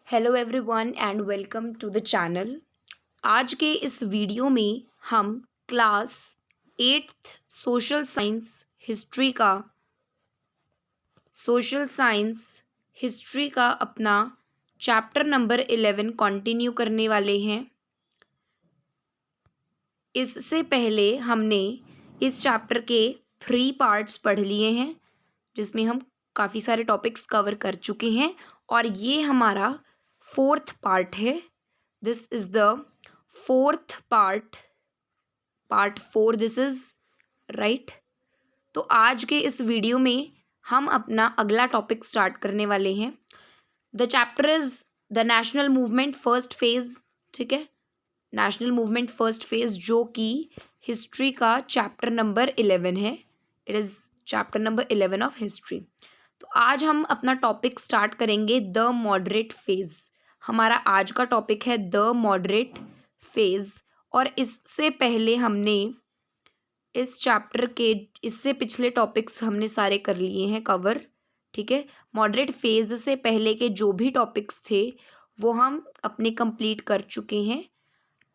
Hello everyone and welcome to the channel. आज के इस वीडियो में हम class 8th social science history का अपना चैप्टर नंबर 11 कंटिन्यू करने वाले हैं। इससे पहले हमने इस चैप्टर के 3 पार्ट्स पढ़ लिए हैं, जिसमें हम काफ़ी सारे टॉपिक्स कवर कर चुके हैं और ये हमारा 4th पार्ट है। This is the 4th part 4 this is right. तो आज के इस वीडियो में हम अपना अगला टॉपिक स्टार्ट करने वाले हैं। The chapter is the national movement first phase. ठीक है, नेशनल मूवमेंट फर्स्ट फेज जो कि हिस्ट्री का चैप्टर नंबर 11 है। It is chapter number 11 of history. तो आज हम अपना टॉपिक स्टार्ट करेंगे द मॉडरेट फेज। हमारा आज का टॉपिक है द मॉडरेट फेज। और इससे पहले हमने इस चैप्टर के इससे पिछले टॉपिक्स हमने सारे कर लिए हैं कवर। ठीक है, मॉडरेट फेज से पहले के जो भी टॉपिक्स थे वो हम अपने कंप्लीट कर चुके हैं।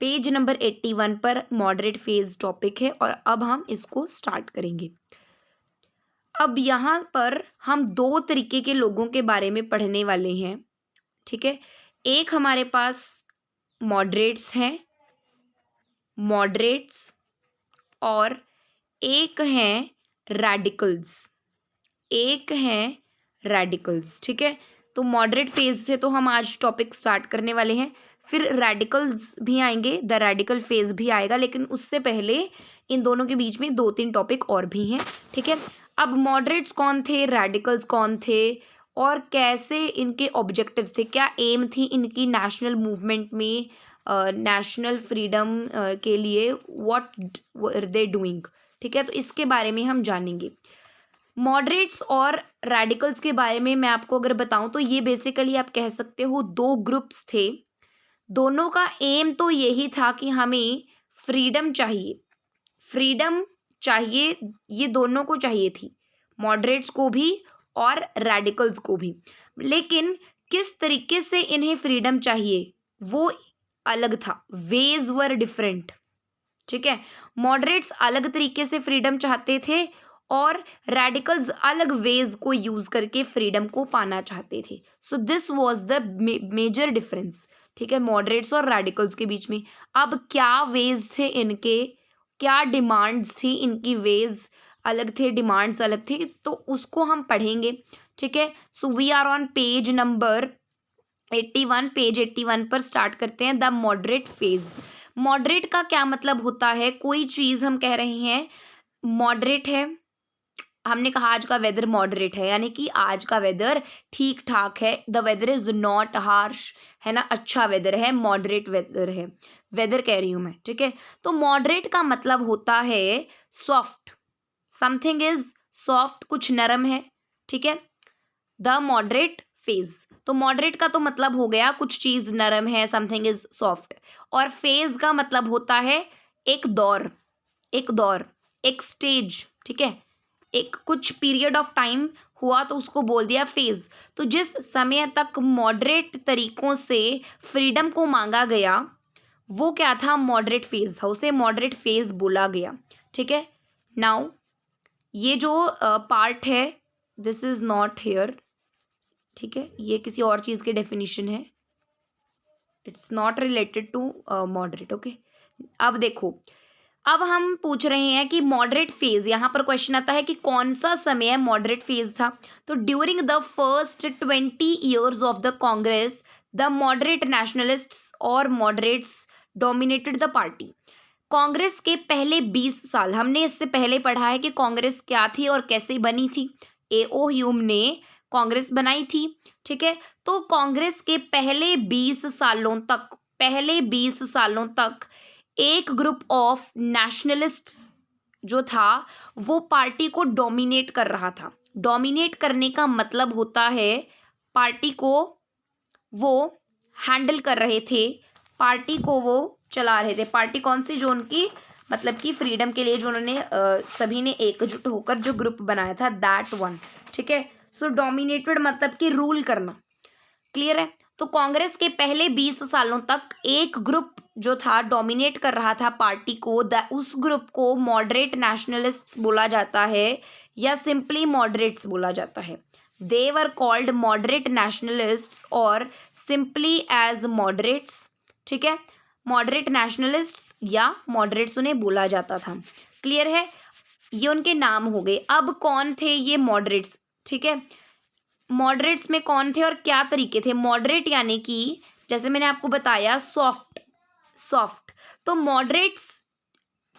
पेज नंबर 81 पर मॉडरेट फेज टॉपिक है और अब हम इसको स्टार्ट करेंगे। अब यहाँ पर हम 2 तरीके के लोगों के बारे में पढ़ने वाले हैं। ठीक है, एक हमारे पास मॉडरेट्स हैं, मॉडरेट्स, और एक हैं रैडिकल्स, ठीक है। तो मॉडरेट फेज से तो हम आज टॉपिक स्टार्ट करने वाले हैं, फिर रैडिकल्स भी आएंगे, द रैडिकल फेज भी आएगा, लेकिन उससे पहले इन दोनों के बीच में 2-3 टॉपिक और भी हैं। ठीक है, अब मॉडरेट्स कौन थे, रैडिकल्स कौन थे और कैसे इनके ऑब्जेक्टिव्स थे, क्या एम थी इनकी नेशनल मूवमेंट में, नेशनल फ्रीडम के लिए, व्हाट वर दे डूइंग। ठीक है, तो इसके बारे में हम जानेंगे। मॉडरेट्स और रैडिकल्स के बारे में मैं आपको अगर बताऊं तो ये बेसिकली आप कह सकते हो 2 ग्रुप्स थे। दोनों का एम तो यही था कि हमें फ्रीडम चाहिए, ये दोनों को चाहिए थी, मॉडरेट्स को भी और रैडिकल्स को भी। लेकिन किस तरीके से इन्हें फ्रीडम चाहिए वो अलग था, वेज वर डिफरेंट। ठीक है, मॉडरेट्स अलग तरीके से फ्रीडम चाहते थे और रैडिकल्स अलग वेज को यूज करके फ्रीडम को पाना चाहते थे। So this was the major difference. ठीक है, मॉडरेट्स और रैडिकल्स के बीच में। अब क्या वेज थे इनके, क्या डिमांड्स थी इनकी, वेज अलग थे, डिमांड्स अलग थी, तो उसको हम पढ़ेंगे। ठीक है, so we are on page number 81। Page 81 पर स्टार्ट करते हैं द मॉडरेट फेज। मॉडरेट का क्या मतलब होता है, कोई चीज़ हम कह रहे हैं मॉडरेट है, हमने कहा आज का वेदर मॉडरेट है, यानी कि आज का वेदर ठीक ठाक है, the weather is not harsh, है ना, अच्छा वेदर है, मॉडरेट वेदर है, वेदर कह रही हूँ मैं। ठीक है, तो मॉडरेट का मतलब होता है सॉफ्ट, समथिंग इज सॉफ्ट, कुछ नरम है। ठीक है, द मॉडरेट फेज। तो मॉडरेट का तो मतलब हो गया कुछ चीज नरम है, समथिंग इज सॉफ्ट। और फेज का मतलब होता है एक दौर, एक स्टेज। ठीक है, एक कुछ पीरियड ऑफ टाइम हुआ तो उसको बोल दिया फेज। तो जिस समय तक मॉडरेट तरीकों से फ्रीडम को मांगा गया वो क्या था, मॉडरेट फेज था, उसे मॉडरेट फेज बोला गया। ठीक है, नाउ ये जो पार्ट है दिस इज नॉट हेयर। ठीक है, ये किसी और चीज़ की डेफिनेशन है, it's not related to moderate. Okay, अब देखो, अब हम पूछ रहे हैं कि मॉडरेट फेज, यहाँ पर क्वेश्चन आता है कि कौन सा समय मॉडरेट फेज था। तो during the first 20 years of the Congress the moderate nationalists और moderates dominated the party. Congress के पहले 20 साल, हमने इससे पहले पढ़ा है कि कांग्रेस क्या थी और कैसे बनी थी। A.O. ह्यूम ने कांग्रेस बनाई थी। ठीक है, तो कांग्रेस के पहले 20 सालों तक एक ग्रुप ऑफ नेशनलिस्ट्स जो था वो पार्टी को डोमिनेट कर रहा था। डोमिनेट करने का मतलब होता है पार्टी को वो हैंडल कर रहे थे, पार्टी को वो चला रहे थे। पार्टी कौन सी, जो उनकी मतलब कि फ्रीडम के लिए जो उन्होंने सभी ने एकजुट होकर जो ग्रुप बनाया था, दैट वन। ठीक है, सो डोमिनेटेड मतलब कि रूल करना, क्लियर है। तो कांग्रेस के पहले 20 सालों तक एक ग्रुप जो था डोमिनेट कर रहा था पार्टी को, उस ग्रुप को मॉडरेट नेशनलिस्ट्स बोला जाता है या सिंपली मॉडरेट्स बोला जाता है। दे वर कॉल्ड मॉडरेट नेशनलिस्ट्स और सिंपली एज मॉडरेट्स। ठीक है, मॉडरेट नेशनलिस्ट्स या मॉडरेट्स उन्हें बोला जाता था। क्लियर है, ये उनके नाम हो गए। अब कौन थे ये मॉडरेट्स? ठीक है, मॉडरेट्स में कौन थे और क्या तरीके थे? मॉडरेट यानी कि जैसे मैंने आपको बताया सॉफ्ट। तो मॉडरेट्स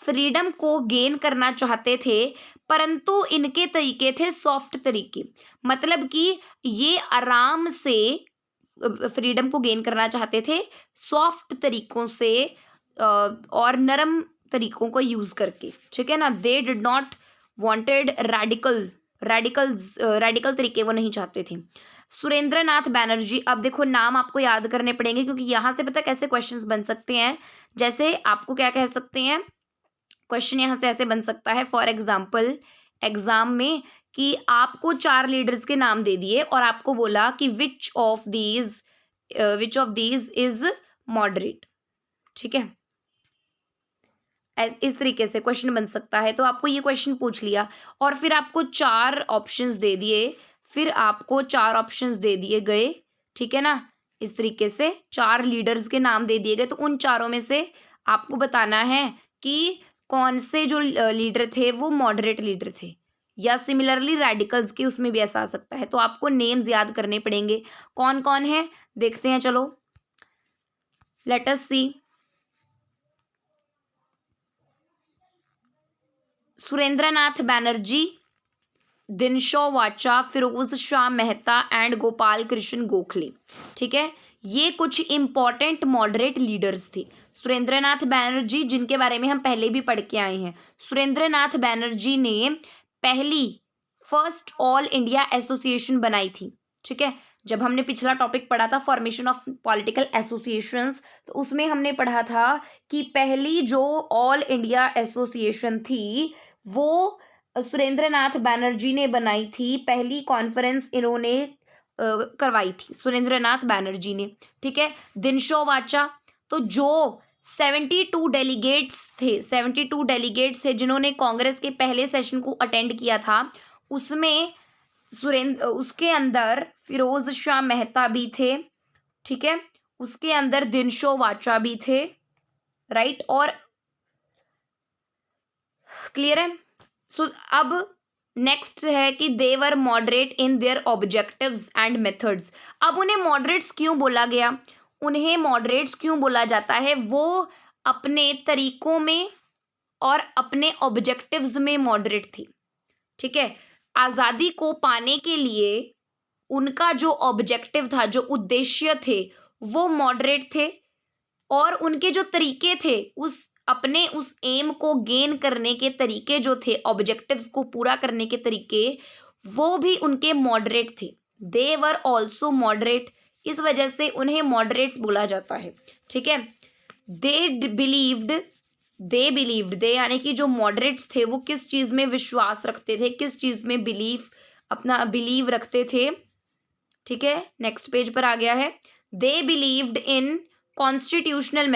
फ्रीडम को गेन करना चाहते थे, परंतु इनके तरीके थे सॉफ्ट तरीके। मतलब कि ये आराम से फ्रीडम को गेन करना चाहते थे सॉफ्ट तरीकों से और नरम तरीकों को यूज करके। ठीक है ना, they did not wanted radical तरीके वो नहीं चाहते थे। सुरेंद्र नाथ बैनर्जी, अब देखो नाम आपको याद करने पड़ेंगे क्योंकि यहाँ से पता कैसे क्वेश्चंस बन सकते हैं। जैसे आपको क्या कह सकते हैं, क्वेश्चन यहाँ से ऐसे बन सकता है फॉर एग्जाम्पल एग्जाम में कि आपको 4 लीडर्स के नाम दे दिए और आपको बोला कि which of these is moderate. ठीक है, इस तरीके से क्वेश्चन बन सकता है। तो आपको ये क्वेश्चन पूछ लिया और फिर आपको 4 ऑप्शंस दे दिए, फिर आपको 4 ऑप्शंस दे दिए गए। ठीक है ना, इस तरीके से 4 लीडर्स के नाम दे दिए गए, तो उन चारों में से आपको बताना है कि कौन से जो लीडर थे वो मॉडरेट लीडर थे या सिमिलरली रेडिकल्स के उसमें भी ऐसा आ सकता है। तो आपको नेम्स याद करने पड़ेंगे, कौन कौन है देखते हैं। चलो लेट अस सी। सुरेंद्र नाथ बैनर्जी, दिनशो वाचा, फिरोज शाह मेहता एंड गोपाल कृष्ण गोखले। ठीक है, ये कुछ इंपॉर्टेंट मॉडरेट लीडर्स थे। सुरेंद्र नाथ बैनर्जी जिनके बारे में हम पहले भी पढ़ के आए हैं। सुरेंद्र नाथ बैनर्जी ने पहली फर्स्ट ऑल इंडिया एसोसिएशन बनाई थी। ठीक है, जब हमने पिछला टॉपिक पढ़ा था फॉर्मेशन ऑफ पॉलिटिकल एसोसिएशंस, तो उसमें हमने पढ़ा था कि पहली जो ऑल इंडिया एसोसिएशन थी वो सुरेंद्र नाथ बैनर्जी ने बनाई थी। पहली कॉन्फ्रेंस इन्होंने करवाई थी सुरेंद्र नाथ बैनर्जी ने। ठीक है, दिनशो वाचा, तो जो 72 डेलीगेट्स थे जिन्होंने कांग्रेस के पहले सेशन को अटेंड किया था, उसमें उसके अंदर फिरोज शाह मेहता भी थे। ठीक है, उसके अंदर दिनशो वाचा भी थे। राइट, और क्लियर है। सो अब नेक्स्ट है कि they were moderate in their objectives and methods. अब उन्हें मॉडरेट्स क्यों बोला गया, उन्हें मॉडरेट्स क्यों बोला जाता है? वो अपने तरीकों में और अपने ऑब्जेक्टिव्स में मॉडरेट थी। ठीक है, आज़ादी को पाने के लिए उनका जो ऑब्जेक्टिव था, जो उद्देश्य थे, वो मॉडरेट थे और उनके जो तरीके थे उस एम को गेन करने के तरीके जो थे, ऑब्जेक्टिव्स को पूरा करने के तरीके, वो भी उनके मॉडरेट थे। दे वर ऑल्सो मॉडरेट, इस वजह से उन्हें मॉडरेट्स बोला जाता है। ठीक है, दे यानी कि जो मॉडरेट्स थे वो किस चीज में विश्वास रखते थे, किस चीज में अपना बिलीव रखते थे। ठीक है, नेक्स्ट पेज पर आ गया है। They believed in constitutional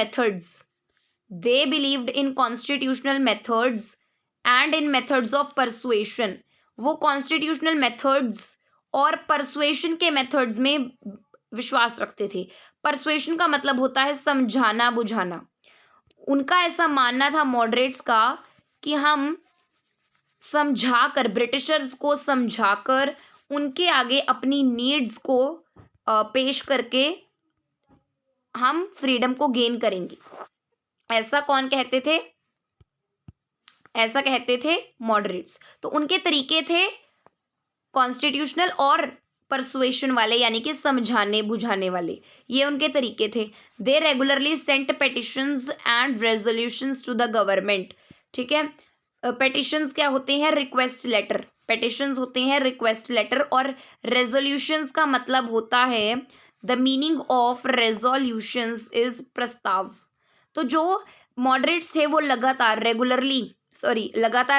methods and in methods of persuasion. वो कॉन्स्टिट्यूशनल मेथड्स और परसुएशन के मेथड्स में विश्वास रखते थे। परसुएशन का मतलब होता है समझाना बुझाना। उनका ऐसा मानना था मॉडरेट्स का कि हम समझाकर, ब्रिटिशर्स को समझाकर उनके आगे अपनी नीड्स को पेश करके हम फ्रीडम को गेन करेंगे। ऐसा कौन कहते थे? ऐसा कहते थे मॉडरेट्स। तो उनके तरीके थे कॉन्स्टिट्यूशनल और परसुएशन वाले, यानी कि समझाने बुझाने वाले, ये उनके तरीके थे। They regularly sent petitions and resolutions to the government. ठीक है, पेटिशंस क्या होते हैं? Request letter. पेटिशंस होते हैं रिक्वेस्ट लेटर और रेजोल्यूशंस का मतलब होता है, the meaning of resolutions is प्रस्ताव। तो जो मॉडरेट्स थे वो लगातार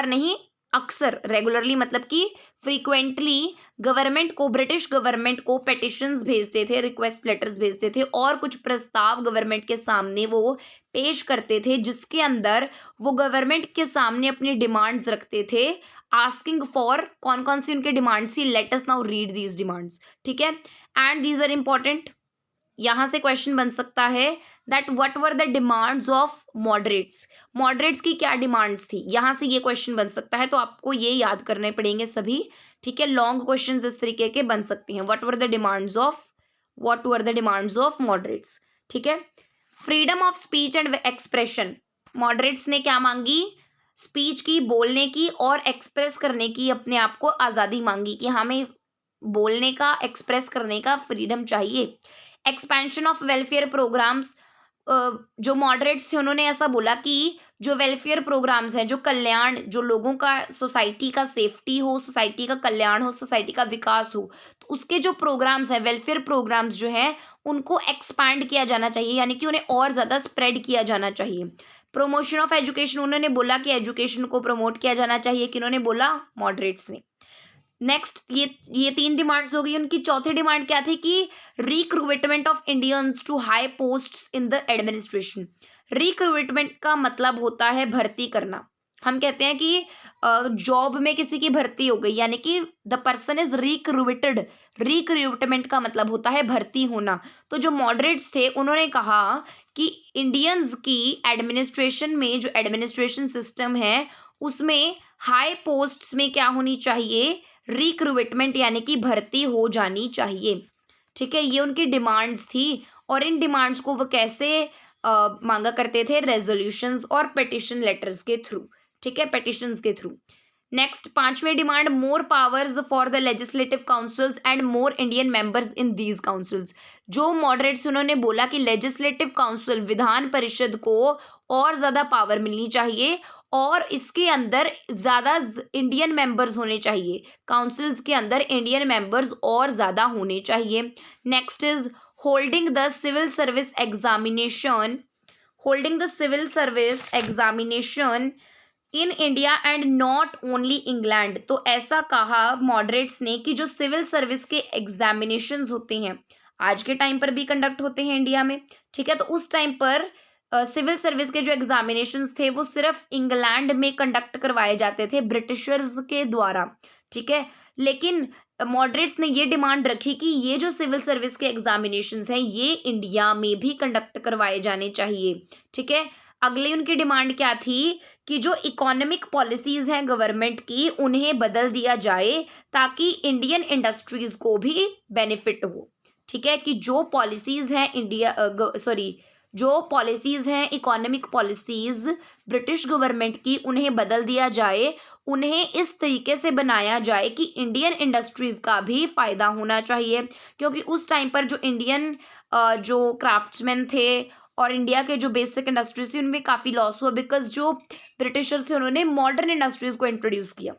नहीं, अक्सर, रेगुलरली मतलब कि फ्रीक्वेंटली गवर्नमेंट को, ब्रिटिश गवर्नमेंट को पेटिशंस भेजते थे, रिक्वेस्ट लेटर्स भेजते थे और कुछ प्रस्ताव गवर्नमेंट के सामने वो पेश करते थे, जिसके अंदर वो गवर्नमेंट के सामने अपनी डिमांड्स रखते थे, आस्किंग फॉर, कौन कौन सी उनकी डिमांड्स थी, let us now read these demands, ठीक है। And these are important. यहाँ से क्वेश्चन बन सकता है that what were the demands of moderates, moderates की क्या डिमांड्स थी, यहाँ से ये क्वेश्चन बन सकता है, तो आपको ये याद करने पड़ेंगे सभी, ठीक है। लॉन्ग क्वेश्चंस इस तरीके के बन सकते हैं। What were the demands of moderates, ठीक है। Freedom of speech and expression, moderates ने क्या मांगी, स्पीच की, बोलने की और एक्सप्रेस करने की, अपने आप को आज़ादी मांगी कि हमें बोलने का, एक्सप्रेस करने का फ्रीडम चाहिए। एक्सपेंशन ऑफ वेलफेयर प्रोग्राम्स, जो मॉडरेट्स थे उन्होंने ऐसा बोला कि जो वेलफेयर प्रोग्राम्स हैं, जो कल्याण, जो लोगों का, सोसाइटी का सेफ्टी हो, सोसाइटी का कल्याण हो, सोसाइटी का विकास हो, तो उसके जो प्रोग्राम्स हैं, वेलफेयर प्रोग्राम्स जो हैं, उनको एक्सपैंड किया जाना चाहिए, यानी कि उन्हें और ज़्यादा स्प्रेड किया जाना चाहिए। प्रमोशन ऑफ एजुकेशन, उन्होंने बोला कि एजुकेशन को प्रमोट किया जाना चाहिए, किन्होंने बोला, मॉडरेट्स ने। नेक्स्ट, ये 3 डिमांड्स हो गई। उनकी चौथी डिमांड क्या थी कि recruitment of Indians to high posts in the administration. Recruitment का मतलब होता है भर्ती करना। हम कहते हैं कि जॉब में किसी की भर्ती हो गई, यानी कि the person is recruited. Recruitment का मतलब होता है भर्ती होना। तो जो मॉडरेट्स थे उन्होंने कहा कि इंडियंस की एडमिनिस्ट्रेशन में, जो एडमिनिस्ट्रेशन सिस्टम है उसमें हाई पोस्ट्स में क्या होनी चाहिए, रिक्रूटमेंट, यानी कि भर्ती हो जानी चाहिए, ठीक है। ये उनकी डिमांड्स थी और इन डिमांड्स को वो कैसे मांगा करते थे, रेजोल्यूशंस और पिटिशन लेटर्स के थ्रू, ठीक है, पिटिशंस के थ्रू। नेक्स्ट, 5वीं demand, more powers for the legislative councils and more Indian members in these councils. जो मॉडरेट्स, उन्होंने बोला कि लेजिस्लेटिव काउंसिल, विधान परिषद को और ज़्यादा पावर मिलनी चाहिए और इसके अंदर ज़्यादा इंडियन मेंबर्स होने चाहिए, काउंसिल्स के अंदर इंडियन मेंबर्स और ज़्यादा होने चाहिए। Next is holding the civil service examination, holding the civil service examination in India and not only England. तो ऐसा कहा मॉडरेट्स ने कि जो सिविल सर्विस के एग्जामिनेशंस होते हैं, आज के टाइम पर भी कंडक्ट होते हैं इंडिया में, ठीक है, तो उस टाइम पर सिविल सर्विस के जो एग्जामिनेशंस थे वो सिर्फ इंग्लैंड में कंडक्ट करवाए जाते थे ब्रिटिशर्स के द्वारा, ठीक है। लेकिन मॉडरेट्स ने ये डिमांड रखी कि ये जो सिविल सर्विस के एग्जामिनेशंस हैं ये इंडिया में भी कंडक्ट करवाए जाने चाहिए, ठीक है। अगली उनकी डिमांड क्या थी कि जो इकोनॉमिक पॉलिसीज हैं गवर्नमेंट की उन्हें बदल दिया जाए ताकि इंडियन इंडस्ट्रीज को भी बेनिफिट हो, ठीक है, कि जो पॉलिसीज हैं जो पॉलिसीज हैं, इकोनॉमिक पॉलिसीज ब्रिटिश गवर्नमेंट की, उन्हें बदल दिया जाए, उन्हें इस तरीके से बनाया जाए कि इंडियन इंडस्ट्रीज का भी फायदा होना चाहिए, क्योंकि उस टाइम पर जो इंडियन जो क्राफ्ट्समैन थे और इंडिया के जो बेसिक इंडस्ट्रीज थी उनमें काफ़ी लॉस हुआ, बिकॉज जो ब्रिटिशर्स थे उन्होंने मॉडर्न इंडस्ट्रीज को इंट्रोड्यूस किया।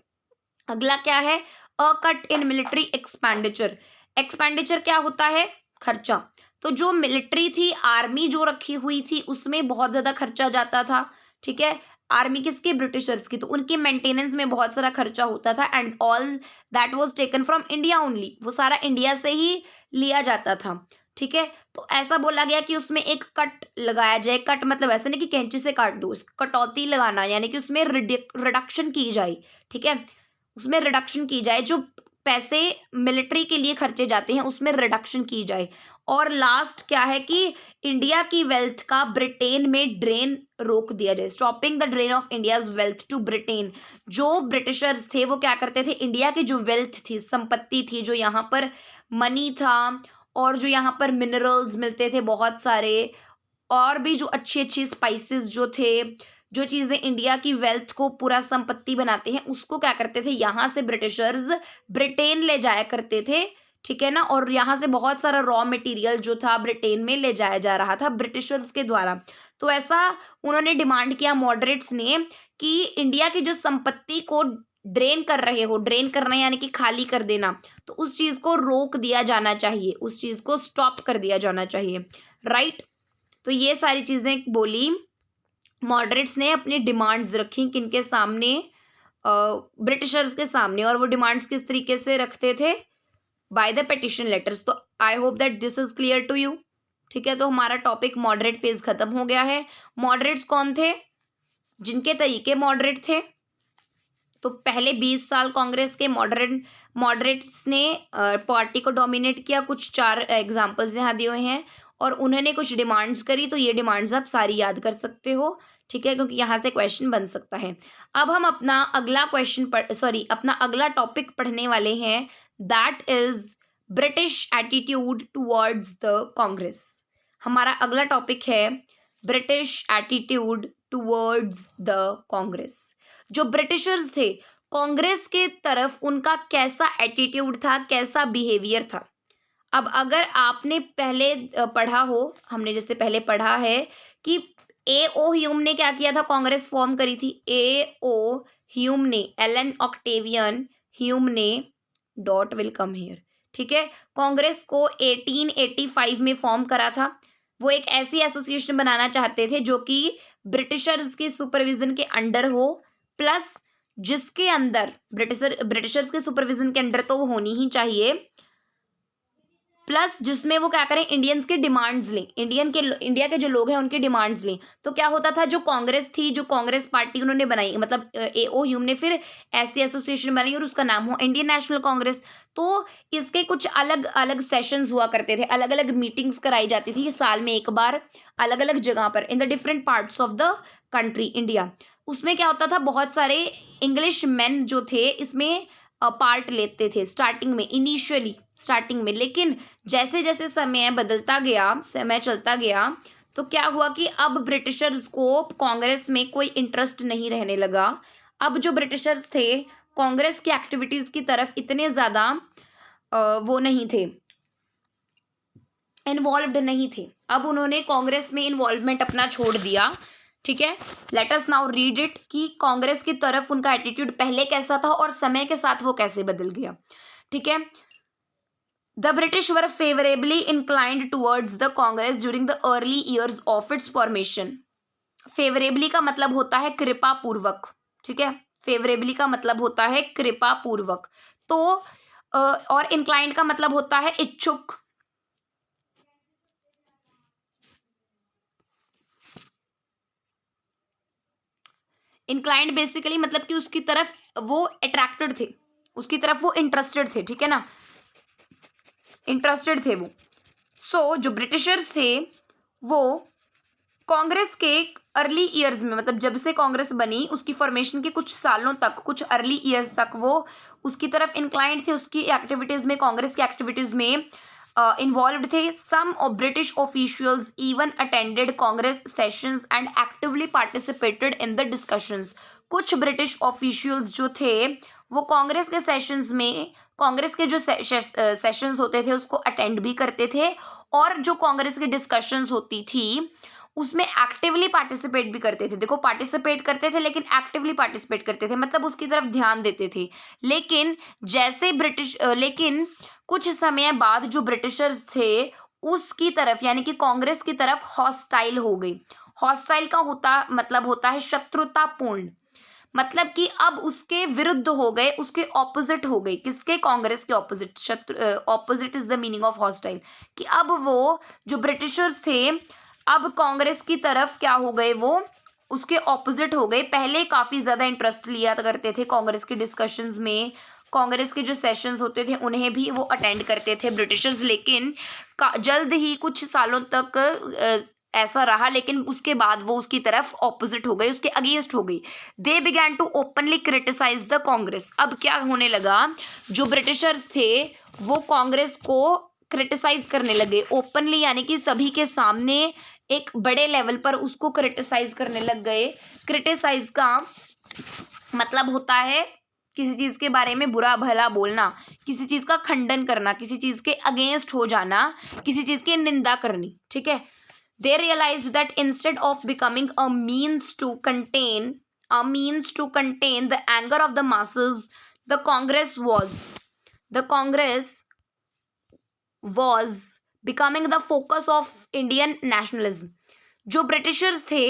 अगला क्या है, अ cut in military expenditure. Expenditure क्या होता है, खर्चा। तो जो मिलिट्री थी, आर्मी जो रखी हुई थी उसमें बहुत ज़्यादा खर्चा जाता था, ठीक है। आर्मी किसकी, ब्रिटिशर्स की, तो उनके मेंटेनेंस में बहुत सारा खर्चा होता था and all that was taken from India only, वो सारा इंडिया से ही लिया जाता था, ठीक है। तो ऐसा बोला गया कि उसमें एक कट लगाया जाए। कट मतलब ऐसा नहीं कि कैंची से काट दो, कटौती लगाना, यानी कि उसमें रिडक्शन की जाए, ठीक है, उसमें रिडक्शन की जाए, जो पैसे मिलिट्री के लिए खर्चे जाते हैं उसमें रिडक्शन की जाए। और लास्ट क्या है कि इंडिया की वेल्थ का ब्रिटेन में ड्रेन रोक दिया जाए, stopping the drain of India's wealth to Britain. जो ब्रिटिशर्स थे वो क्या करते थे, इंडिया की जो वेल्थ थी, संपत्ति थी, जो यहाँ पर मनी था और जो यहाँ पर मिनरल्स मिलते थे बहुत सारे, और भी जो अच्छी अच्छी स्पाइसेस जो थे, जो चीज़ें इंडिया की वेल्थ को पूरा संपत्ति बनाते हैं, उसको क्या करते थे, यहाँ से ब्रिटिशर्स ब्रिटेन ले जाया करते थे, ठीक है ना। और यहाँ से बहुत सारा रॉ मटेरियल जो था ब्रिटेन में ले जाया जा रहा था ब्रिटिशर्स के द्वारा। तो ऐसा उन्होंने डिमांड किया मॉडरेट्स ने कि इंडिया की जो संपत्ति को ड्रेन कर रहे हो, ड्रेन करना यानी कि खाली कर देना, तो उस चीज़ को रोक दिया जाना चाहिए, उस चीज़ को स्टॉप कर दिया जाना चाहिए, राइट। तो ये सारी चीज़ें बोली मॉडरेट्स ने, अपनी डिमांड्स रखी किनके सामने, ब्रिटिशर्स के सामने, और वो डिमांड्स किस तरीके से रखते थे, बाय द पेटिशन लेटर्स। तो I hope that this is clear to you. ठीक है, तो हमारा टॉपिक मॉडरेट फेज खत्म हो गया है। मॉडरेट्स कौन थे, जिनके तरीके मॉडरेट थे? तो पहले 20 साल कांग्रेस के मॉडरेट्स ने पार्टी को डोमिनेट किया। कुछ 4 एग्जांपल्स यहाँ दिए हुए हैं, और उन्होंने कुछ डिमांड्स करी। तो ये डिमांड्स आप सारी याद कर सकते हो, ठीक है, क्योंकि यहाँ से क्वेश्चन बन सकता है। अब हम अपना अगला अपना अगला टॉपिक पढ़ने वाले हैं, that is British attitude towards the Congress. हमारा अगला टॉपिक है British attitude towards the Congress. जो ब्रिटिशर्स थे, कांग्रेस के तरफ उनका कैसा एटीट्यूड था, कैसा बिहेवियर था। अब अगर आपने पहले पढ़ा हो, हमने जैसे पहले पढ़ा है कि A.O. ह्यूम ने क्या किया था, कांग्रेस फॉर्म करी थी। A.O. ह्यूम ने, एलन ऑक्टेवियन ह्यूम ने, डॉट विल कम हियर, ठीक है, कांग्रेस को 1885 में फॉर्म करा था। वो एक ऐसी एसोसिएशन बनाना चाहते थे जो कि ब्रिटिशर्स के सुपरविजन के अंडर हो, प्लस जिसके अंदर ब्रिटिशर्स के सुपरविजन के अंडर तो वो होनी ही चाहिए, प्लस जिसमें वो क्या करें, इंडियंस के डिमांड्स लें, इंडिया के जो लोग हैं उनके डिमांड्स लें। तो क्या होता था, जो कांग्रेस थी, जो कांग्रेस पार्टी उन्होंने बनाई, मतलब A.O. ह्यूम ने फिर ऐसी एसोसिएशन बनाई और उसका नाम हो इंडियन नेशनल कांग्रेस। तो इसके कुछ अलग अलग सेशंस हुआ करते थे, अलग अलग मीटिंग्स कराई जाती थी साल में एक बार, अलग अलग जगह पर, in the different parts of the country India. उसमें क्या होता था, बहुत सारे इंग्लिश मैन जो थे इसमें पार्ट लेते थे इनिशियली स्टार्टिंग में। लेकिन जैसे जैसे समय बदलता गया, समय चलता गया, तो क्या हुआ कि अब ब्रिटिशर्स को कांग्रेस में कोई इंटरेस्ट नहीं रहने लगा। अब जो ब्रिटिशर्स थे, कांग्रेस की एक्टिविटीज की तरफ इतने ज़्यादा वो नहीं थे, इन्वॉल्व्ड नहीं थे। अब उन्होंने कांग्रेस में इन्वॉल्वमेंट अपना छोड़ दिया। ठीक है, late us now read it कि कांग्रेस की तरफ उनका एटीट्यूड पहले कैसा था और समय के साथ वो कैसे बदल गया। ठीक है, the British were favourably inclined towards the Congress during the early years of its formation. Favourably का मतलब होता है कृपा पूर्वक। ठीक है, फेवरेबली का मतलब होता है कृपा पूर्वक। तो और इंक्लाइंड का मतलब होता है इच्छुक। इंक्लाइंड बेसिकली मतलब कि उसकी तरफ वो अट्रैक्टेड थे, उसकी तरफ वो इंटरेस्टेड थे। ठीक है ना, इंटरेस्टेड थे वो। सो जो ब्रिटिशर्स थे वो कांग्रेस के अर्ली ईयर्स में, मतलब जब से कांग्रेस बनी उसकी फॉर्मेशन के कुछ सालों तक, कुछ अर्ली ईयर्स तक वो उसकी तरफ इंक्लाइंड थे, उसकी एक्टिविटीज में, कांग्रेस की एक्टिविटीज में इन्वॉल्व्ड थे। Some of British officials even attended Congress sessions and actively participated in the discussions. कुछ ब्रिटिश ऑफिशियल्स जो थे वो कांग्रेस के सेशंस में, कांग्रेस के जो सेशंस होते थे उसको अटेंड भी करते थे, और जो कांग्रेस की डिस्कशंस होती थी उसमें एक्टिवली पार्टिसिपेट भी करते थे। देखो, पार्टिसिपेट करते थे लेकिन एक्टिवली पार्टिसिपेट करते थे, मतलब उसकी तरफ ध्यान देते थे। लेकिन जैसे लेकिन कुछ समय बाद जो ब्रिटिशर्स थे उसकी तरफ, यानी कि कांग्रेस की तरफ हॉस्टाइल हो गई। हॉस्टाइल का मतलब होता है शत्रुतापूर्ण, मतलब कि अब उसके विरुद्ध हो गए, उसके ऑपोजिट हो गई। किसके? कांग्रेस के opposite. Opposite is the meaning of hostile, कि अब वो जो ब्रिटिशर्स थे अब कांग्रेस की तरफ क्या हो गए, वो उसके ऑपोजिट हो गए। पहले काफ़ी ज़्यादा इंटरेस्ट लिया करते थे कांग्रेस के डिस्कशंस में, कांग्रेस के जो सेशंस होते थे उन्हें भी वो अटेंड करते थे ब्रिटिशर्स। लेकिन जल्द ही कुछ सालों तक ऐसा रहा, लेकिन उसके बाद वो उसकी तरफ ऑपोजिट हो गई, उसके अगेंस्ट हो गई। They began to openly criticise the Congress. अब क्या होने लगा, जो ब्रिटिशर्स थे वो कांग्रेस को क्रिटिसाइज करने लगे ओपनली, यानी कि सभी के सामने एक बड़े लेवल पर उसको क्रिटिसाइज करने लग गए। क्रिटिसाइज का मतलब होता है किसी चीज के बारे में बुरा भला बोलना, किसी चीज का खंडन करना, किसी चीज के अगेंस्ट हो जाना, किसी चीज की निंदा करनी। ठीक है, they realized that instead of becoming a means to contain the anger of the masses, the Congress was becoming the focus of Indian nationalism. जो ब्रिटिशर्स थे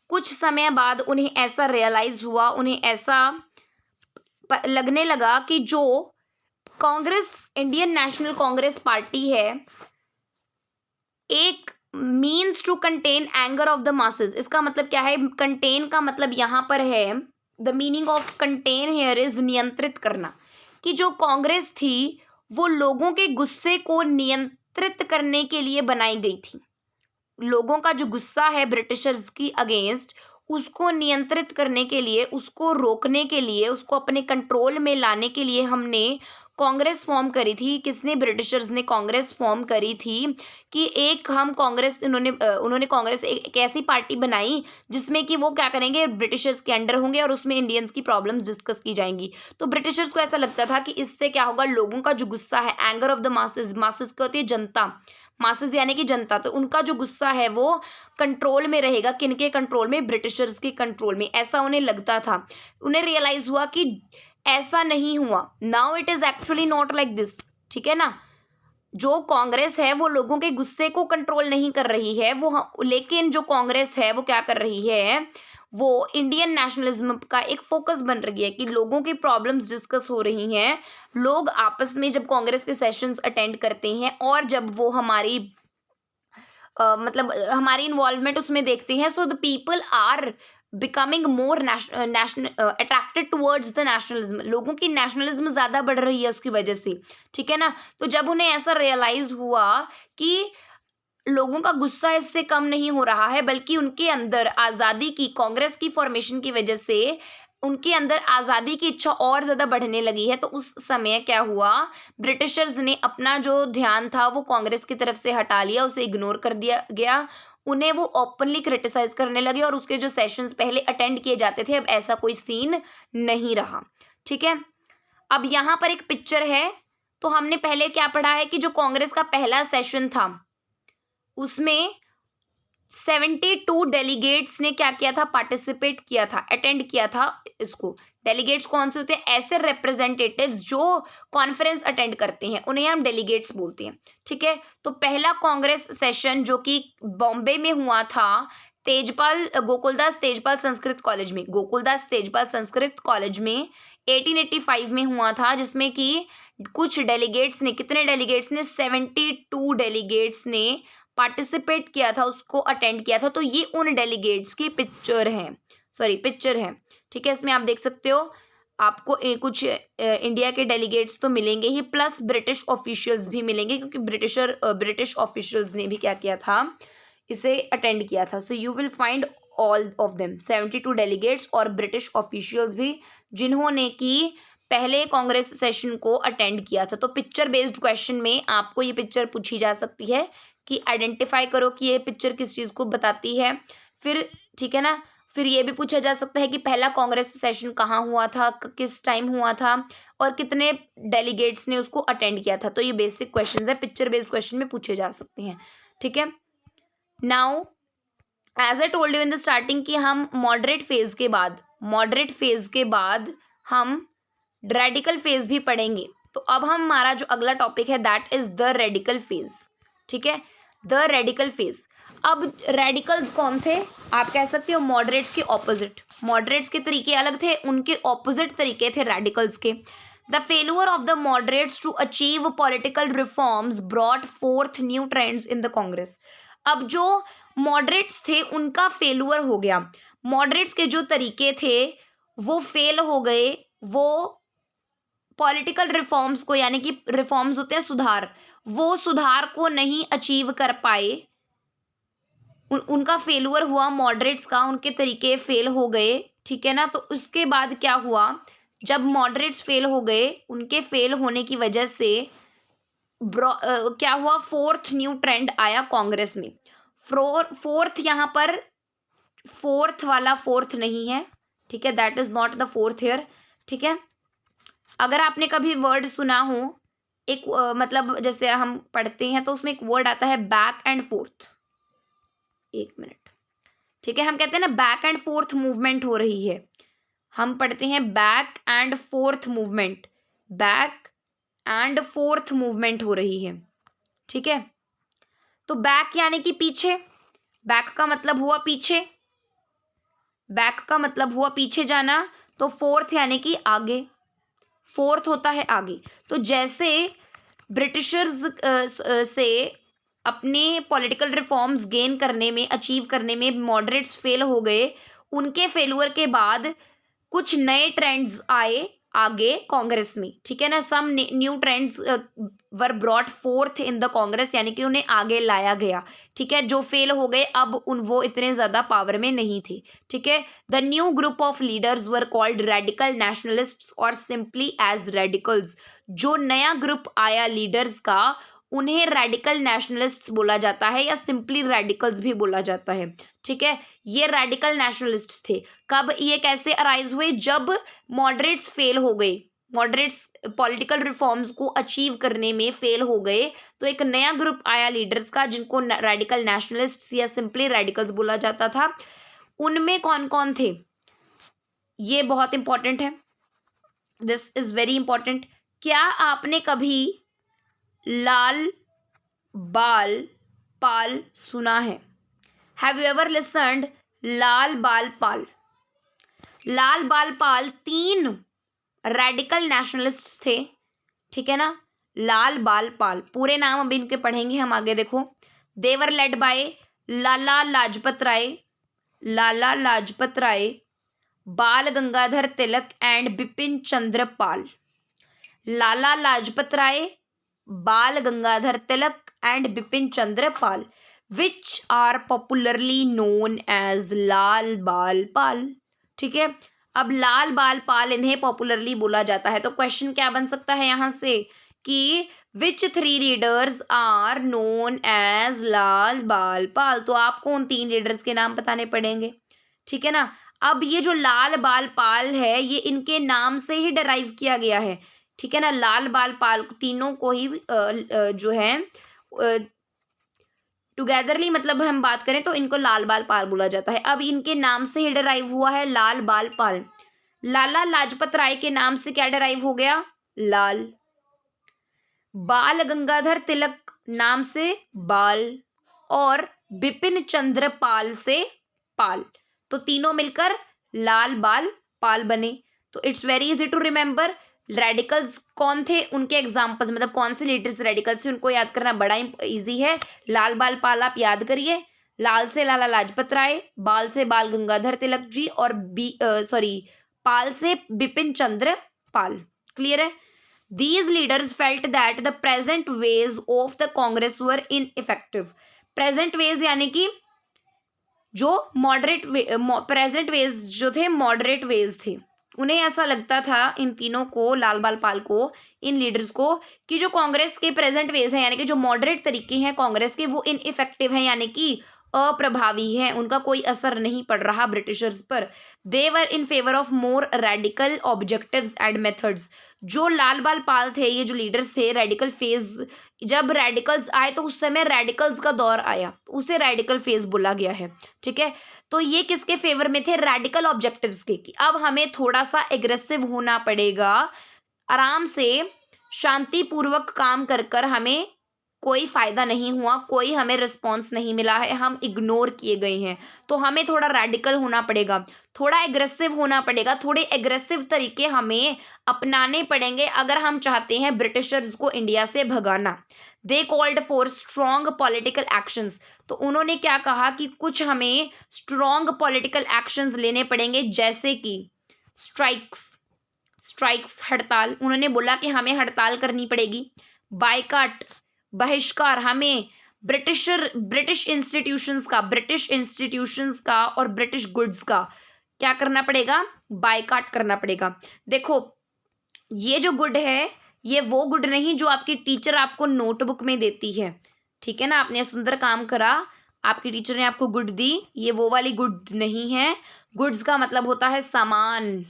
कुछ समय बाद उन्हें ऐसा रियलाइज हुआ, उन्हें ऐसा लगने लगा कि जो Congress, Indian national Congress party है, एक means to contain anger of the masses. इसका मतलब क्या है? कंटेन का मतलब यहाँ पर है, the meaning of contain here is नियंत्रित करना, कि जो कांग्रेस थी वो लोगों के गुस्से को नियंत्रित करने के लिए बनाई गई थी। लोगों का जो गुस्सा है ब्रिटिशर्स की अगेंस्ट, उसको नियंत्रित करने के लिए, उसको रोकने के लिए, उसको अपने कंट्रोल में लाने के लिए हमने कांग्रेस फॉर्म करी थी। किसने? ब्रिटिशर्स ने कांग्रेस फॉर्म करी थी कि एक हम कांग्रेस, उन्होंने कांग्रेस एक ऐसी पार्टी बनाई जिसमें कि वो क्या करेंगे, ब्रिटिशर्स के अंडर होंगे और उसमें इंडियंस की प्रॉब्लम्स डिस्कस की जाएंगी। तो ब्रिटिशर्स को ऐसा लगता था कि इससे क्या होगा, लोगों का जो गुस्सा है, anger of the masses, masses क्या होती है? जनता, मासेस यानी कि जनता, तो उनका जो गुस्सा है वो कंट्रोल में रहेगा। किनके कंट्रोल में? ब्रिटिशर्स के कंट्रोल में, ऐसा उन्हें लगता था। उन्हें रियलाइज हुआ कि ऐसा नहीं हुआ। Now it is actually not like this, ठीक है ना। जो कांग्रेस है वो लोगों के गुस्से को कंट्रोल नहीं कर रही है, लेकिन जो कांग्रेस है वो क्या कर रही है, वो इंडियन नेशनलिज्म का एक फोकस बन रही है कि लोगों की प्रॉब्लम्स डिस्कस हो रही हैं। लोग आपस में जब कांग्रेस के सेशंस अटेंड करते हैं और जब वो मतलब हमारी इन्वॉल्वमेंट उसमें देखते हैं, so the people are becoming more national attracted towards the nationalism. लोगों की नेशनलिज्म ज़्यादा बढ़ रही है उसकी वजह से, ठीक है ना। तो जब उन्हें ऐसा रियलाइज हुआ कि लोगों का गुस्सा इससे कम नहीं हो रहा है, बल्कि उनके अंदर आज़ादी की, कांग्रेस की फॉर्मेशन की वजह से उनके अंदर आज़ादी की इच्छा और ज़्यादा बढ़ने लगी है, तो उस समय क्या हुआ, ब्रिटिशर्स ने अपना जो ध्यान था वो कांग्रेस की तरफ से हटा लिया, उसे इग्नोर कर दिया गया। उन्हें वो ओपनली क्रिटिसाइज करने लगे और उसके जो सेशंस पहले अटेंड किए जाते थे, अब ऐसा कोई सीन नहीं रहा, ठीक है। अब यहाँ पर एक पिक्चर है, तो हमने पहले क्या पढ़ा है कि जो कांग्रेस का पहला सेशन था उसमें 72 डेलीगेट्स ने क्या किया था, पार्टिसिपेट किया था, अटेंड किया था इसको। डेलीगेट्स कौन से होते हैं? ऐसे रिप्रेजेंटेटिव्स जो कॉन्फ्रेंस अटेंड करते हैं, उन्हें हम डेलीगेट्स बोलते हैं, ठीक है। तो पहला कांग्रेस सेशन जो कि बॉम्बे में हुआ था, गोकुलदास तेजपाल संस्कृत कॉलेज में, गोकुलदास तेजपाल संस्कृत कॉलेज में 1885 में हुआ था, जिसमें कि कुछ डेलीगेट्स ने, कितने डेलीगेट्स ने, 72 डेलीगेट्स ने पार्टिसिपेट किया था, उसको अटेंड किया था। तो ये उन डेलीगेट्स की पिक्चर है, ठीक है। इसमें आप देख सकते हो, आपको कुछ इंडिया के डेलीगेट्स तो मिलेंगे ही, प्लस ब्रिटिश ऑफिशियल्स भी मिलेंगे, क्योंकि ब्रिटिश ऑफिशियल्स ने भी क्या किया था, इसे अटेंड किया था। So you will find all of them 72 delegates और ब्रिटिश ऑफिशियल्स भी, जिन्होंने कि पहले कांग्रेस सेशन को अटेंड किया था। तो पिक्चर बेस्ड क्वेश्चन में आपको ये पिक्चर पूछी जा सकती है कि आइडेंटिफाई करो कि ये पिक्चर किस चीज़ को बताती है। फिर ठीक है ना, फिर ये भी पूछा जा सकता है कि पहला कांग्रेस सेशन कहाँ हुआ था, किस टाइम हुआ था और कितने डेलीगेट्स ने उसको अटेंड किया था। तो ये बेसिक क्वेश्चंस है, पिक्चर बेस्ड क्वेश्चन में पूछे जा सकते हैं, ठीक है। Now as I told you in the starting कि हम मॉडरेट फेज के बाद हम रेडिकल फेज भी पढ़ेंगे। तो अब हमारा जो अगला टॉपिक है that is the radical phase, ठीक है, द रेडिकल फेज। अब रेडिकल्स कौन थे? आप कह सकते हो मॉडरेट्स के ऑपोजिट। मॉडरेट्स के तरीके अलग थे, उनके ऑपोजिट तरीके थे रेडिकल्स के। The failure of the moderates to achieve political reforms brought forth new trends in the Congress. अब जो मॉडरेट्स थे उनका फेल्यूर हो गया, मॉडरेट्स के जो तरीके थे वो फेल हो गए, वो पॉलिटिकल रिफॉर्म्स को, यानी कि रिफॉर्म्स होते हैं सुधार, वो सुधार को नहीं अचीव कर पाए, उनका फेल्यूर हुआ मॉडरेट्स का, उनके तरीके फेल हो गए, ठीक है ना। तो उसके बाद क्या हुआ, जब मॉडरेट्स फेल हो गए, उनके फेल होने की वजह से क्या हुआ, फोर्थ न्यू ट्रेंड आया कांग्रेस में। फोर्थ यहाँ पर फोर्थ वाला फोर्थ नहीं है, ठीक है, that is not the fourth here, ठीक है। अगर आपने कभी वर्ड सुना हो, एक मतलब जैसे हम पढ़ते हैं तो उसमें एक वर्ड आता है बैक एंड फोर्थ, एक मिनट, ठीक है, हम कहते हैं ना बैक एंड फोर्थ मूवमेंट हो रही है, हम पढ़ते हैं back and fourth movement, back and fourth movement हो रही है, ठीक है। तो बैक यानी कि पीछे, बैक का मतलब हुआ पीछे, बैक का मतलब हुआ पीछे जाना, तो फोर्थ यानी कि आगे, फोर्थ होता है आगे। तो जैसे ब्रिटिशर्स से अपने पॉलिटिकल रिफॉर्म्स गेन करने में, अचीव करने में मॉडरेट्स फेल हो गए, उनके फेलुअर के बाद कुछ नए ट्रेंड्स आए आगे कांग्रेस में, ठीक है ना। Some new trends were brought forth in the Congress, यानी कि उन्हें आगे लाया गया, ठीक है। जो फेल हो गए अब वो इतने ज्यादा पावर में नहीं थे, ठीक है। The new group of leaders were called radical nationalists और सिंपली एज रेडिकल्स। जो नया ग्रुप आया लीडर्स का, उन्हें रेडिकल नेशनलिस्ट्स बोला जाता है या सिंपली रेडिकल्स भी बोला जाता है, ठीक है। ये रेडिकल नेशनलिस्ट्स थे। कब, ये कैसे अराइज हुए, जब मॉडरेट्स फेल हो गए, मॉडरेट्स पॉलिटिकल रिफॉर्म्स को अचीव करने में फेल हो गए, तो एक नया ग्रुप आया लीडर्स का जिनको रेडिकल नेशनलिस्ट्स या सिंपली रेडिकल्स बोला जाता था। उनमें कौन कौन थे, ये बहुत इंपॉर्टेंट है, दिस इज वेरी इंपॉर्टेंट। क्या आपने कभी लाल बाल पाल सुना है? Have you ever listened Lal Bal Pal? Lal Bal Pal 3 radical nationalist थे, ठीक है ना। लाल बाल पाल, पूरे नाम अभी इनके पढ़ेंगे हम आगे, देखो। They were led by Lala Lajpat Rai, Lala Lajpat Rai, Bal Gangadhar Tilak and Bipin Chandra Pal. Lala Lajpat Rai, Bal Gangadhar Tilak and Bipin Chandra Pal, which are popularly known as Lal Bal Pal, ठीक है। अब लाल बाल पाल इन्हें पॉपुलरली बोला जाता है। तो क्वेश्चन क्या बन सकता है यहां से कि विच 3 leaders are known as Lal Bal पाल। तो आपको उन 3 लीडर्स के नाम बताने पड़ेंगे, ठीक है ना। अब ये जो लाल बाल पाल है, ये इनके नाम से ही डराइव किया गया है, ठीक है ना। लाल बाल पाल तीनों को ही जो है टुगेदरली, मतलब हम बात करें तो इनको लाल बाल पाल बोला जाता है। अब इनके नाम से ही डराइव हुआ है लाल बाल पाल। लाला लाजपत राय के नाम से क्या डराइव हो गया? लाल। बाल गंगाधर तिलक नाम से बाल, और बिपिन चंद्र पाल से पाल। तो तीनों मिलकर लाल बाल पाल बने। तो it's very easy to remember. Radicals कौन थे, उनके एग्जाम्पल्स, मतलब कौन से लीडर्स रेडिकल्स थे, उनको याद करना बड़ा इजी है। लाल बाल पाल आप याद करिए। लाल से लाला लाजपत राय, बाल से बाल गंगाधर तिलक जी, और पाल से बिपिन चंद्र पाल। क्लियर है? These leaders felt that the present ways of the Congress were ineffective. Present ways यानी कि जो मॉडरेट प्रेजेंट वेज जो थे, मॉडरेट वेज थे। उन्हें ऐसा लगता था, इन तीनों को, लाल बाल पाल को, इन लीडर्स को, कि जो कांग्रेस के प्रेजेंट वेज हैं, यानी कि जो मॉडरेट तरीके हैं कांग्रेस के, वो इनइफेक्टिव हैं, यानी कि अप्रभावी हैं, उनका कोई असर नहीं पड़ रहा ब्रिटिशर्स पर। They were in favour of more radical objectives and methods. जो लाल बाल पाल थे, ये जो लीडर्स थे, रेडिकल फेज, जब रेडिकल्स आए तो उस समय रेडिकल्स का दौर आया, उसे रेडिकल फेज बोला गया है, ठीक है। तो ये किसके फेवर में थे? रेडिकल ऑब्जेक्टिव्स के, कि अब हमें थोड़ा सा एग्रेसिव होना पड़ेगा, आराम से शांतिपूर्वक काम कर कर हमें कोई फायदा नहीं हुआ, कोई हमें रिस्पॉन्स नहीं मिला है, हम इग्नोर किए गए हैं, तो हमें थोड़ा रेडिकल होना पड़ेगा, थोड़ा एग्रेसिव होना पड़ेगा, थोड़े एग्रेसिव तरीके हमें अपनाने पड़ेंगे अगर हम चाहते हैं ब्रिटिशर्स को इंडिया से भगाना। They called for strong political actions. तो उन्होंने क्या कहा कि कुछ हमें स्ट्रॉन्ग पॉलिटिकल एक्शंस लेने पड़ेंगे, जैसे कि स्ट्राइक्स हड़ताल। उन्होंने बोला कि हमें हड़ताल करनी पड़ेगी। बायकाट, बहिष्कार, हमें ब्रिटिश इंस्टीट्यूशंस का और ब्रिटिश गुड्स का क्या करना पड़ेगा? बायकाट करना पड़ेगा। देखो, ये जो गुड है, ये वो गुड नहीं जो आपकी टीचर आपको नोटबुक में देती है, ठीक है ना। आपने सुंदर काम करा, आपकी टीचर ने आपको गुड दी, ये वो वाली गुड नहीं है। गुड्स का मतलब होता है सामान,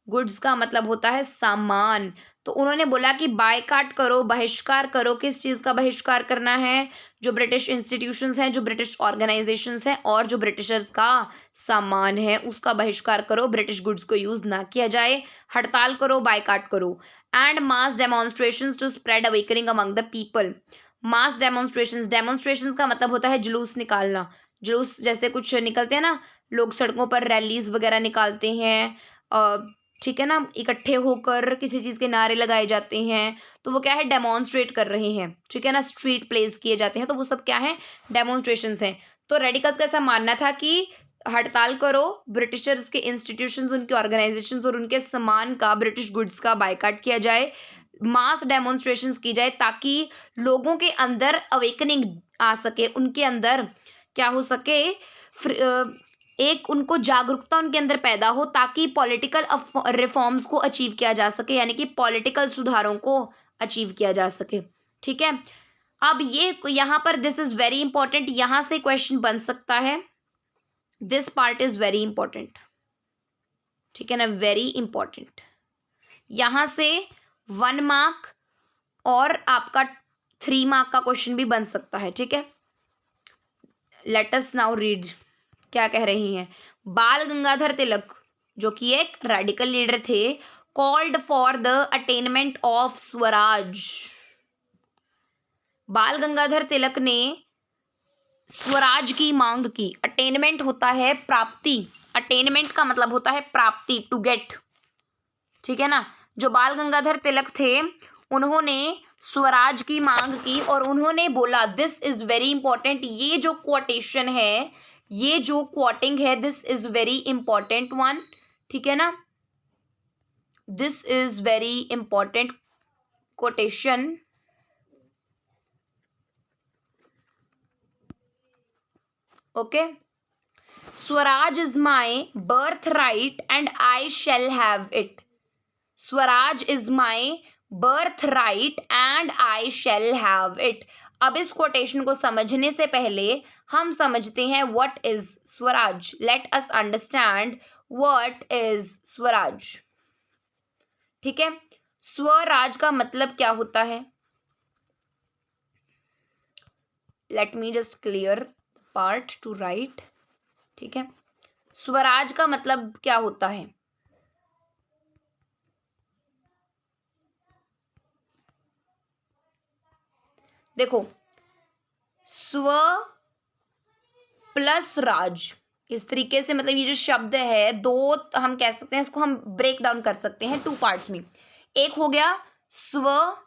गुड्स का मतलब होता है सामान। तो उन्होंने बोला कि बायकाट करो, बहिष्कार करो। किस चीज़ का बहिष्कार करना है? जो ब्रिटिश इंस्टीट्यूशंस हैं, जो ब्रिटिश ऑर्गेनाइजेशंस हैं, और जो ब्रिटिशर्स का सामान है, उसका बहिष्कार करो। ब्रिटिश गुड्स को यूज ना किया जाए, हड़ताल करो, बायकाट करो। And mass demonstrations to spread awakening among the people. Mass demonstrations का मतलब होता है जुलूस निकालना। जुलूस जैसे कुछ निकलते हैं ना, लोग सड़कों पर रैलीज वगैरह निकालते हैं, ठीक है ना, इकट्ठे होकर किसी चीज़ के नारे लगाए जाते हैं, तो वो क्या है, डेमोन्स्ट्रेट कर रहे हैं, ठीक है ना, स्ट्रीट प्लेस किए जाते हैं, तो वो सब क्या है, डेमोन्स्ट्रेशंस हैं। तो रेडिकल्स का ऐसा मानना था कि हड़ताल करो, ब्रिटिशर्स के इंस्टीट्यूशंस, उनके ऑर्गेनाइजेशंस और उनके सामान का, ब्रिटिश गुड्स का बायकॉट किया जाए, मास डेमोन्स्ट्रेशंस की जाए, ताकि लोगों के अंदर अवेकनिंग आ सके, उनके अंदर क्या हो सके, एक उनको जागरूकता उनके अंदर पैदा हो, ताकि पॉलिटिकल रिफॉर्म्स को अचीव किया जा सके, यानी कि पॉलिटिकल सुधारों को अचीव किया जा सके। ठीक है, अब ये यहाँ पर दिस इज वेरी इंपॉर्टेंट, यहाँ से क्वेश्चन बन सकता है, this part is very important, ठीक है ना, वेरी इंपॉर्टेंट। यहाँ से 1 मार्क और आपका 3 मार्क का क्वेश्चन भी बन सकता है। ठीक है, लेट अस नाउ रीड क्या कह रही हैं। बाल गंगाधर तिलक, जो कि एक रेडिकल लीडर थे, called for the attainment of Swaraj. बाल गंगाधर तिलक ने स्वराज की मांग की। अटेनमेंट होता है प्राप्ति, अटेनमेंट का मतलब होता है प्राप्ति, टू गेट, ठीक है ना। जो बाल गंगाधर तिलक थे, उन्होंने स्वराज की मांग की और उन्होंने बोला, दिस इज वेरी इंपॉर्टेंट, ये जो कोटेशन है, ये जो क्वोटिंग है, this is very important one, ठीक है ना, this is very important quotation. Okay, Swaraj is my birth right and I shall have it. Swaraj is my birth right and I shall have it. अब इस कोटेशन को समझने से पहले हम समझते हैं what is Swaraj. Let us understand what is Swaraj. ठीक है, स्वराज का मतलब क्या होता है, let me just clear part two right. ठीक है, स्वराज का मतलब क्या होता है, देखो, स्व प्लस राज, इस तरीके से, मतलब ये जो शब्द है, दो हम कह सकते हैं, इसको हम ब्रेक डाउन कर सकते हैं 2 पार्ट्स में। एक हो गया स्व,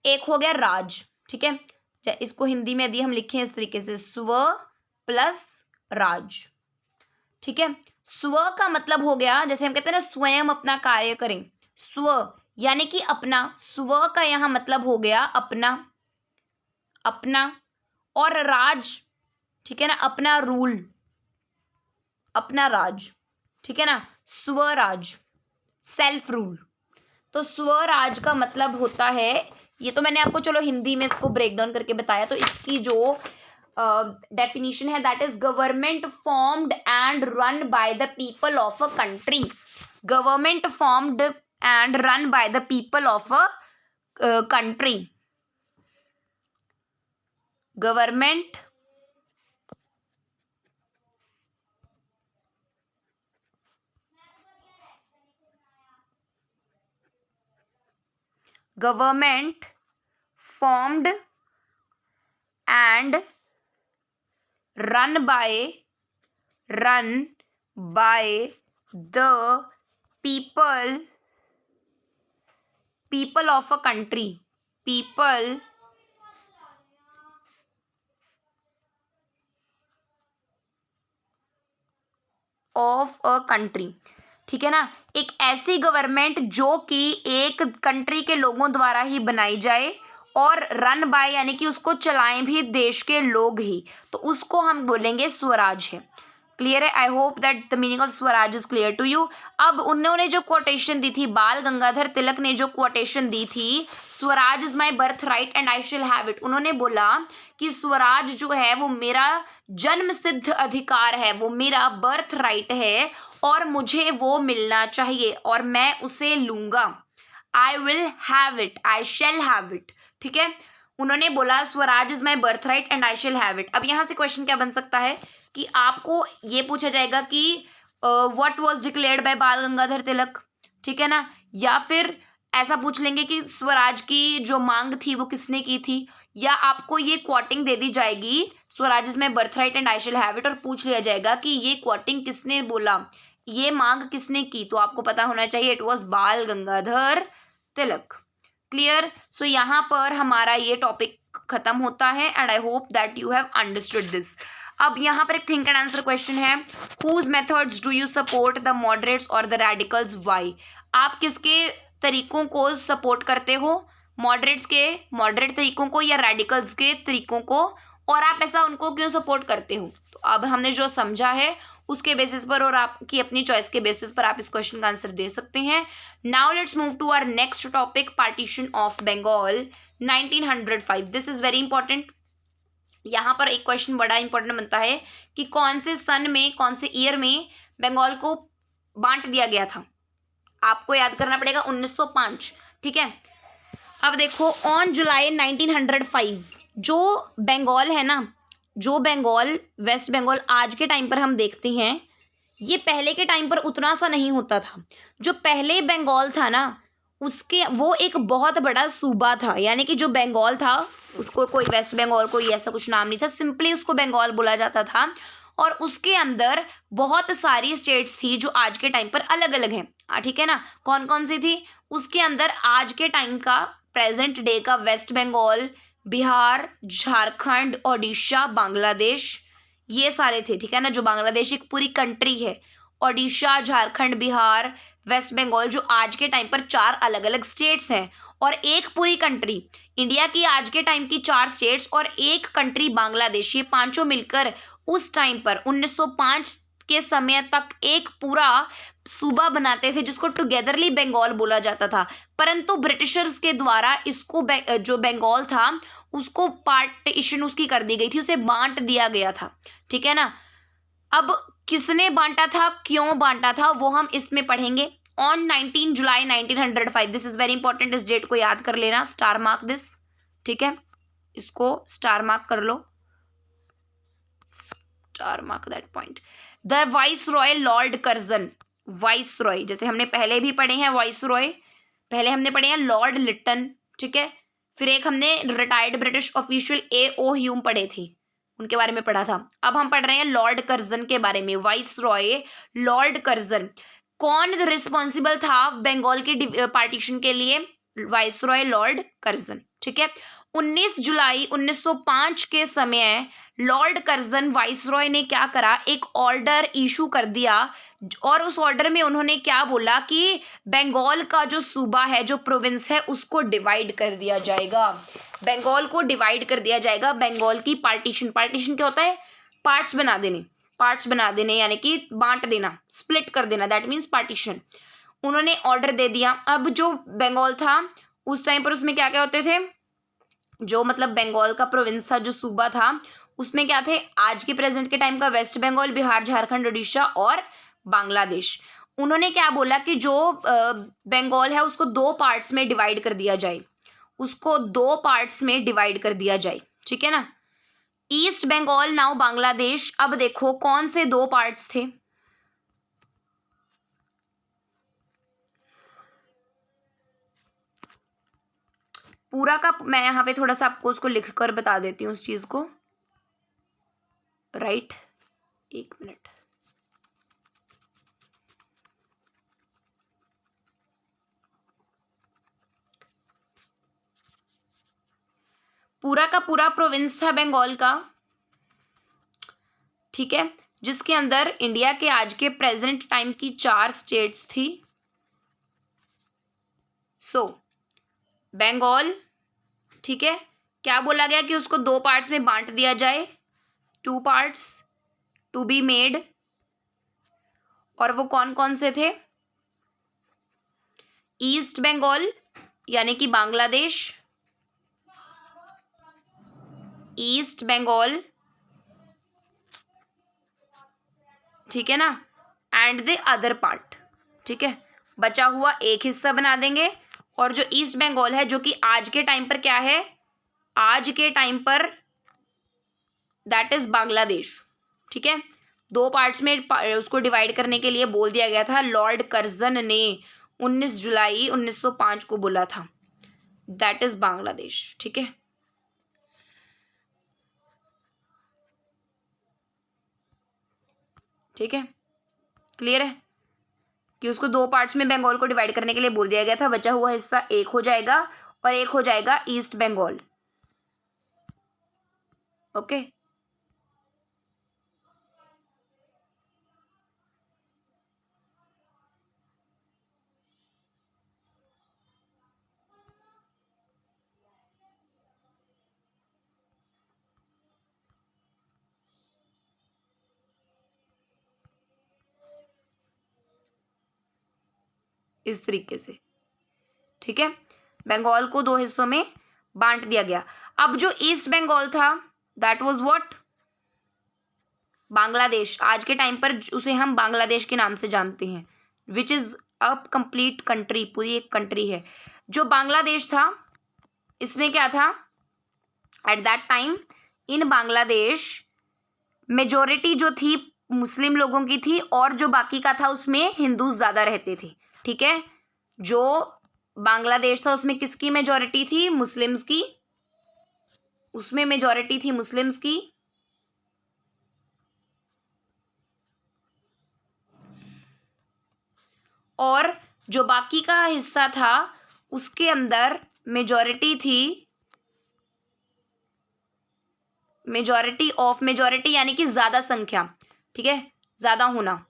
एक हो गया राज। ठीक है, इसको हिंदी में यदि हम लिखें इस तरीके से, स्व प्लस राज। ठीक है, स्व का मतलब हो गया, जैसे हम कहते हैं ना, स्वयं अपना कार्य करें, स्व यानी कि अपना, स्व का यहाँ मतलब हो गया अपना, अपना, और राज, ठीक है ना, अपना रूल, अपना राज, ठीक है ना, स्वराज, सेल्फ रूल। तो स्वराज का मतलब होता है, ये तो मैंने आपको चलो हिंदी में इसको ब्रेक डाउन करके बताया, तो इसकी जो डेफिनेशन है, that is government formed and run by the people of a country. Government formed and run by the people of a country. Government government formed and run by the people of a country, people of a country। ठीक है ना, एक ऐसी government जो कि एक country के लोगों द्वारा ही बनाई जाए, और रन बाय यानी कि उसको चलाएं भी देश के लोग ही, तो उसको हम बोलेंगे स्वराज है। क्लियर है, I hope that the meaning of swaraj is clear to you. अब उन्होंने जो कोटेशन दी थी, बाल गंगाधर तिलक ने जो कोटेशन दी थी, Swaraj is my birth right and I शिल हैव इट, उन्होंने बोला कि स्वराज जो है वो मेरा जन्म सिद्ध अधिकार है, वो मेरा बर्थ राइट है, और मुझे वो मिलना चाहिए और मैं उसे लूंगा। I will have it, I shall have it. ठीक है, उन्होंने बोला Swaraj is my birth right and I shall have it. अब यहाँ से क्वेश्चन क्या बन सकता है कि आपको ये पूछा जाएगा कि व्हाट वाज डिक्लेयर्ड बाय बाल गंगाधर तिलक, ठीक है ना, या फिर ऐसा पूछ लेंगे कि स्वराज की जो मांग थी वो किसने की थी, या आपको ये क्वोटिंग दे दी जाएगी, Swaraj is my birth right and I shall have it, और पूछ लिया जाएगा कि ये क्वोटिंग किसने बोला, ये मांग किसने की? तो आपको पता होना चाहिए, इट वॉज बाल गंगाधर तिलक। क्लियर? सो यहाँ पर हमारा ये टॉपिक खत्म होता है and I hope that you have understood this. अब यहाँ पर एक थिंक एंड आंसर क्वेश्चन है, whose methods do you support, the moderates और द रेडिकल्स, व्हाई? आप किसके तरीकों को सपोर्ट करते हो? मॉडरेट्स के मॉडरेट तरीकों को या रेडिकल्स के तरीकों को, और आप ऐसा उनको क्यों सपोर्ट करते हो? तो अब हमने जो समझा है उसके बेसिस पर और आपकी अपनी चॉइस के बेसिस पर आप इस क्वेश्चन का आंसर दे सकते हैं। Now let's move to our next topic, partition of Bengal 1905। This is very important. यहाँ पर एक क्वेश्चन बड़ा इंपॉर्टेंट बनता है कि कौन से सन में, कौन से ईयर में बंगाल को बांट दिया गया था? आपको याद करना पड़ेगा 1905। ठीक है, अब देखो, ऑन जुलाई 1905 जो बंगाल है ना, जो बंगाल, वेस्ट बंगाल आज के टाइम पर हम देखते हैं, ये पहले के टाइम पर उतना सा नहीं होता था। जो पहले बंगाल था ना, उसके वो एक बहुत बड़ा सूबा था, यानी कि जो बंगाल था उसको कोई वेस्ट बंगाल कोई ऐसा कुछ नाम नहीं था, सिंपली उसको बंगाल बोला जाता था। और उसके अंदर बहुत सारी स्टेट्स थी जो आज के टाइम पर अलग अलग हैं। ठीक है ना? कौन कौन सी थी? उसके अंदर आज के टाइम का, प्रेजेंट डे का, वेस्ट बंगाल, बिहार, झारखंड, ओडिशा, बांग्लादेश, ये सारे थे। ठीक है ना? जो बांग्लादेश एक पूरी कंट्री है, ओडिशा, झारखंड, बिहार, वेस्ट बंगाल, जो आज के टाइम पर 4 अलग अलग स्टेट्स हैं, और एक पूरी कंट्री इंडिया की आज के टाइम की 4 स्टेट्स और एक कंट्री बांग्लादेश, ये पांचों मिलकर उस टाइम पर 1905 के समय तक एक पूरा सूबा बनाते थे जिसको टुगेदरली बंगाल बोला जाता था। परंतु ब्रिटिशर्स के द्वारा इसको जो बंगाल था उसको पार्टीशन उसकी कर दी गई थी, उसे बांट दिया गया था। ठीक है ना? अब किसने बांटा था, क्यों बांटा था, वो हम इसमें पढ़ेंगे। On 19 July 1905, this is very important, इस डेट को याद कर लेना, स्टार मार्क दिस। ठीक है, इसको स्टार मार्क कर लो, star mark that point. The viceroy Lord Curzon, viceroy जैसे हमने पहले भी पढ़े हैं, वाइस रॉय पहले हमने पढ़े हैं लॉर्ड लिटन। ठीक है, फिर एक हमने retired British official A.O. Hume पढ़े थे, उनके बारे में पढ़ा था। अब हम पढ़ रहे हैं लॉर्ड कर्जन के बारे में, वाइस रॉय लॉर्ड कर्जन। कौन रिस्पॉन्सिबल था बंगाल के पार्टीशन के लिए? Vice Roy Lord Curzon. ठीक है, 19 जुलाई 1905 के समय लॉर्ड कर्जन वाइस रॉय ने क्या करा, एक ऑर्डर इशू कर दिया, और उस ऑर्डर में उन्होंने क्या बोला कि बंगाल का जो सूबा है, जो प्रोविंस है, उसको डिवाइड कर दिया जाएगा। बंगाल को डिवाइड कर दिया जाएगा। बंगाल की पार्टीशन, पार्टीशन क्या होता है? पार्ट्स बना देने, पार्ट्स बना देने यानी कि बांट देना, स्प्लिट कर देना, दैट मीन्स पार्टीशन। उन्होंने ऑर्डर दे दिया। अब जो बंगाल था उस टाइम पर, उसमें क्या क्या होते थे, जो मतलब बंगाल का प्रोविंस था, जो सूबा था, उसमें क्या थे, आज के प्रेजेंट के टाइम का वेस्ट बंगाल, बिहार, झारखंड, उड़ीसा और बांग्लादेश। उन्होंने क्या बोला कि जो बंगाल है उसको 2 पार्ट्स में डिवाइड कर दिया जाए, उसको 2 पार्ट्स में डिवाइड कर दिया जाए। ठीक है ना? East Bengal now Bangladesh. अब देखो कौन से 2 पार्ट्स थे? पूरा का मैं यहाँ पे थोड़ा सा आपको उसको लिखकर बता देती हूँ उस चीज को, राइट? एक मिनट, पूरा का पूरा प्रोविंस था बंगाल का। ठीक है, जिसके अंदर इंडिया के आज के प्रेजेंट टाइम की 4 स्टेट्स थी। सो बंगाल, ठीक है, क्या बोला गया कि उसको 2 पार्ट्स में बांट दिया जाए, 2 पार्ट्स टू बी मेड। और वो कौन कौन से थे? ईस्ट बंगाल यानी कि बांग्लादेश, ईस्ट बंगाल, ठीक है ना, एंड द अदर पार्ट। ठीक है, बचा हुआ एक हिस्सा बना देंगे। और जो ईस्ट बंगाल है, जो कि आज के टाइम पर क्या है, आज के टाइम पर दैट इज बांग्लादेश। ठीक है, 2 पार्ट्स में उसको डिवाइड करने के लिए बोल दिया गया था, लॉर्ड कर्जन ने 19 जुलाई 1905 को बोला था, दैट इज बांग्लादेश। ठीक है, ठीक है, क्लियर है? कि उसको 2 पार्ट्स में बंगाल को डिवाइड करने के लिए बोल दिया गया था। बचा हुआ हिस्सा एक हो जाएगा और एक हो जाएगा ईस्ट बंगाल। ओके। इस तरीके से, ठीक है। बंगाल को 2 हिस्सों में बांट दिया गया। अब जो ईस्ट बंगाल था दैट वाज व्हाट, बांग्लादेश। आज के टाइम पर उसे हम बांग्लादेश के नाम से जानते हैं, which is a complete country, पूरी एक कंट्री है। जो बांग्लादेश था इसमें क्या था, at that time in Bangladesh majority जो थी मुस्लिम लोगों की थी और जो बाकी का था उसमें हिंदू ज्यादा रहते थे, ठीक है। जो बांग्लादेश था उसमें किसकी मेजोरिटी थी, मुस्लिम्स की, उसमें मेजोरिटी थी मुस्लिम्स की। और जो बाकी का हिस्सा था उसके अंदर मेजोरिटी थी, मेजोरिटी यानी कि ज्यादा संख्या, ठीक है, ज्यादा होना।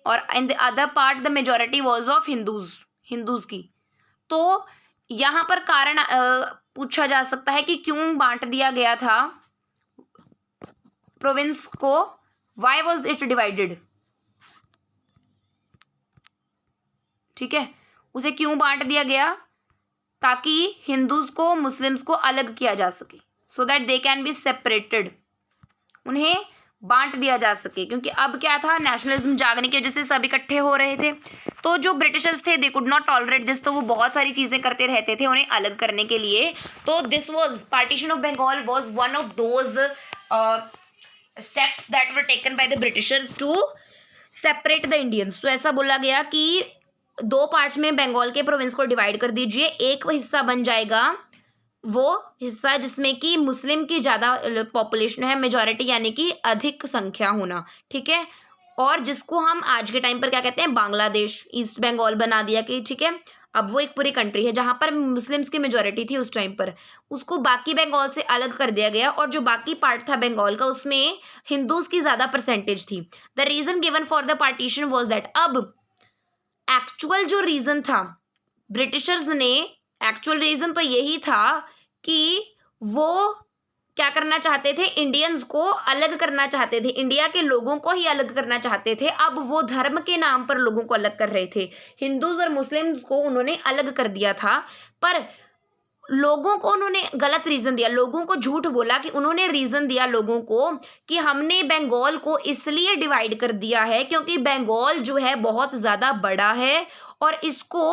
और in the other part the majority was of Hindus की। तो यहां पर कारण पूछा जा सकता है कि क्यों बांट दिया गया था प्रोविंस को, व्हाई वाज इट डिवाइडेड, ठीक है, उसे क्यों बांट दिया गया, ताकि हिंदूज को मुस्लिम्स को अलग किया जा सके, so that they can be separated, उन्हें बांट दिया जा सके। क्योंकि अब क्या था, नेशनलिज्म जागने की वजह से सब इकट्ठे हो रहे थे। तो जो ब्रिटिशर्स थे they could not tolerate this, तो वो बहुत सारी चीजें करते रहते थे उन्हें अलग करने के लिए। तो this was partition of Bengal was one of those steps that were taken by the Britishers to separate the Indians. तो ऐसा बोला गया कि 2 पार्ट्स में बंगाल के प्रोविंस को डिवाइड कर दीजिए, एक हिस्सा बन जाएगा वो हिस्सा जिसमें कि मुस्लिम की ज़्यादा पॉपुलेशन है, मेजॉरिटी यानी कि अधिक संख्या होना, ठीक है, और जिसको हम आज के टाइम पर क्या कहते हैं, बांग्लादेश। ईस्ट बंगाल बना दिया कि ठीक है, अब वो एक पूरी कंट्री है जहां पर मुस्लिम्स की मेजॉरिटी थी उस टाइम पर, उसको बाकी बंगाल से अलग कर दिया गया। और जो बाकी पार्ट था बंगाल का उसमें हिंदूज की ज़्यादा परसेंटेज थी। The reason given for the partition was that, अब एक्चुअल जो रीज़न था ब्रिटिशर्स ने, एक्चुअल रीज़न तो यही था कि वो क्या करना चाहते थे, इंडियंस को अलग करना चाहते थे, इंडिया के लोगों को ही अलग करना चाहते थे। अब वो धर्म के नाम पर लोगों को अलग कर रहे थे, हिंदूज और मुस्लिम्स को उन्होंने अलग कर दिया था। पर लोगों को उन्होंने गलत रीजन दिया, लोगों को झूठ बोला कि उन्होंने रीजन दिया लोगों को कि हमने बंगाल को इसलिए डिवाइड कर दिया है क्योंकि बंगाल जो है बहुत ज़्यादा बड़ा है और इसको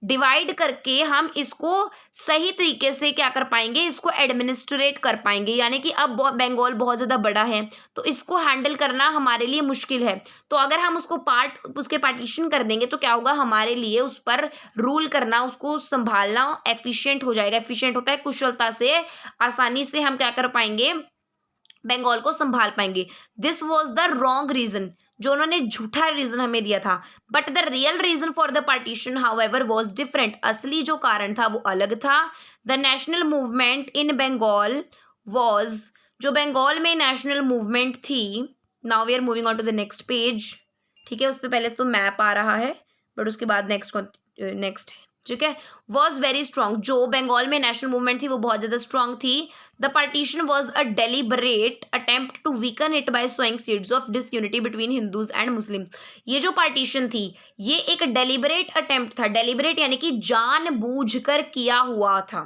डिवाइड करके हम इसको सही तरीके से क्या कर पाएंगे, इसको एडमिनिस्ट्रेट कर पाएंगे। यानी कि अब बंगाल बहुत ज़्यादा बड़ा है तो इसको हैंडल करना हमारे लिए मुश्किल है। तो अगर हम उसके पार्टीशन कर देंगे तो क्या होगा, हमारे लिए उस पर रूल करना, उसको संभालना एफिशिएंट हो जाएगा। एफिशिएंट होता है कुशलता से, आसानी से हम क्या कर पाएंगे, बंगाल को संभाल पाएंगे। This was the wrong reason, जो उन्होंने झूठा रीजन हमें दिया था। But the real reason for the partition however was different, असली जो कारण था वो अलग था। The national movement in Bengal was, जो बंगाल में नेशनल मूवमेंट थी, now we are moving on to the next page, ठीक है। उस पर पहले तो मैप आ रहा है बट उसके बाद नेक्स्ट ठीक है, वॉज वेरी स्ट्रॉन्ग। जो बंगाल में नेशनल मूवमेंट थी वो बहुत ज़्यादा स्ट्रॉन्ग थी। The partition was a deliberate attempt to weaken it by sowing seeds of disunity between Hindus and Muslim. ये जो पार्टीशन थी ये एक डेलिबरेट अटेम्प्ट था, डेलिबरेट यानी कि जानबूझकर किया हुआ था,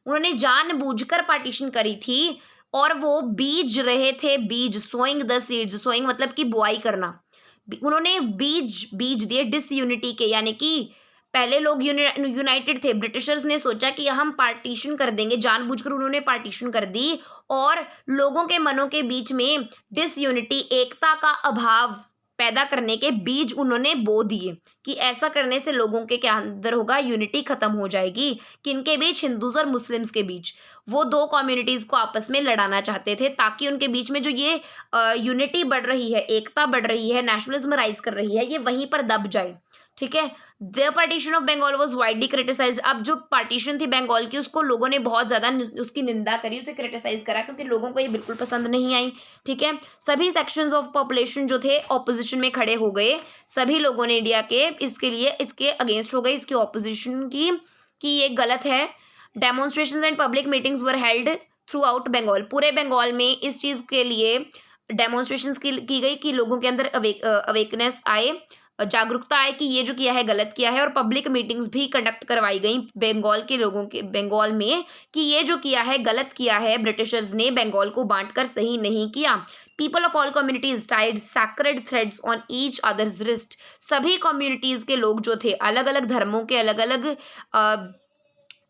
उन्होंने जानबूझकर पार्टीशन करी थी। और वो बीज रहे थे, बीज, सोइंग द सीड्स, सोइंग मतलब कि बुआई करना, उन्होंने बीज दिए डिसयूनिटी के, यानी कि पहले लोग यूनाइटेड थे, ब्रिटिशर्स ने सोचा कि हम पार्टीशन कर देंगे, जानबूझकर उन्होंने पार्टीशन कर दी और लोगों के मनों के बीच में डिसयूनिटी, एकता का अभाव पैदा करने के बीज उन्होंने बो दिए कि ऐसा करने से लोगों के क्या अंदर होगा, यूनिटी खत्म हो जाएगी। किनके बीच, हिंदूज और मुस्लिम्स के बीच। वो 2 कम्युनिटीज को आपस में लड़ाना चाहते थे ताकि उनके बीच में जो ये यूनिटी बढ़ रही है, एकता बढ़ रही है, नेशनलिज्म राइज कर रही है, ये वहीं पर दब जाए। ठीक है। The partition of Bengal was widely criticise. अब जो पार्टीशन थी बंगाल की उसको लोगों ने बहुत ज़्यादा उसकी निंदा करी, उसे क्रिटिसाइज करा, क्योंकि लोगों को ये बिल्कुल पसंद नहीं आई। ठीक है। सभी सेक्शंस ऑफ पॉपुलेशन जो थे ऑपोजिशन में खड़े हो गए। सभी लोगों ने इंडिया के इसके लिए इसके अगेंस्ट हो गए, इसकी ऑपोजिशन की कि ये गलत है। Demonstration and public meetings were held throughout Bengal. पूरे बंगाल में इस चीज़ के लिए डेमोन्स्ट्रेशन की गई कि लोगों के अंदर अवेकनेस आए, जागरूकता आए कि ये जो किया है गलत किया है। और पब्लिक मीटिंग्स भी कंडक्ट करवाई गई बंगाल के लोगों के, बंगाल में, कि ये जो किया है गलत किया है, ब्रिटिशर्स ने बंगाल को बांटकर सही नहीं किया। People of all communities tied sacred threads on each others wrist. सभी कम्युनिटीज के लोग जो थे, अलग अलग धर्मों के, अलग अलग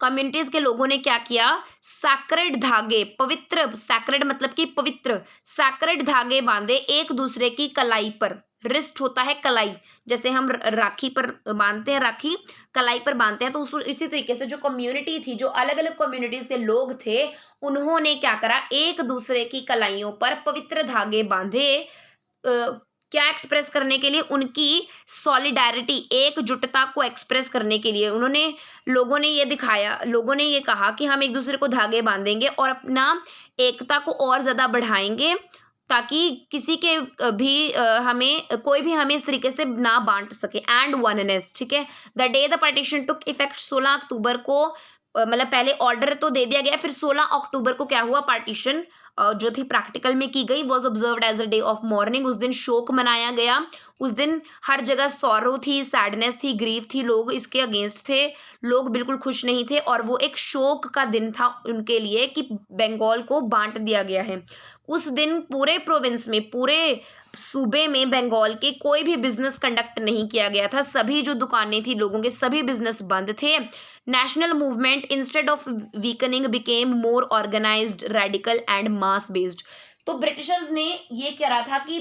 कम्युनिटीज के लोगों ने क्या किया, सैक्रेड धागे, पवित्र, सैक्रेड मतलब कि पवित्र, सैक्रेड धागे बांधे एक दूसरे की कलाई पर। रिस्ट होता है कलाई, जैसे हम राखी पर बांधते हैं, राखी कलाई पर बांधते हैं, तो उस इसी तरीके से जो कम्युनिटी थी, जो अलग अलग कम्युनिटीज के लोग थे, उन्होंने क्या करा, एक दूसरे की कलाइयों पर पवित्र धागे बांधे। क्या एक्सप्रेस करने के लिए, उनकी सॉलिडारिटी, एकजुटता को एक्सप्रेस करने के लिए उन्होंने, लोगों ने ये दिखाया, लोगों ने ये कहा कि हम एक दूसरे को धागे बांधेंगे और अपना एकता को और ज़्यादा बढ़ाएंगे, ताकि किसी के भी हमें कोई भी हमें इस तरीके से ना बांट सके। एंड वननेस, ठीक है। The day the partition took effect, 16 अक्टूबर को, मतलब पहले ऑर्डर तो दे दिया गया, फिर 16 अक्टूबर को क्या हुआ, पार्टीशन जो थी प्रैक्टिकल में की गई। Was observed as a day of mourning. उस दिन शोक मनाया गया। उस दिन हर जगह सॉरो थी, सैडनेस थी, ग्रीफ थी, लोग इसके अगेंस्ट थे, लोग बिल्कुल खुश नहीं थे, और वो एक शोक का दिन था उनके लिए कि बंगाल को बांट दिया गया है। उस दिन पूरे प्रोविंस में, पूरे सूबे में बंगाल के कोई भी बिजनेस कंडक्ट नहीं किया गया था। सभी जो दुकानें थी लोगों के, सभी बिजनेस बंद थे। National movement instead of weakening became more organised, radical and mass based. तो ब्रिटिशर्स ने ये करा था कि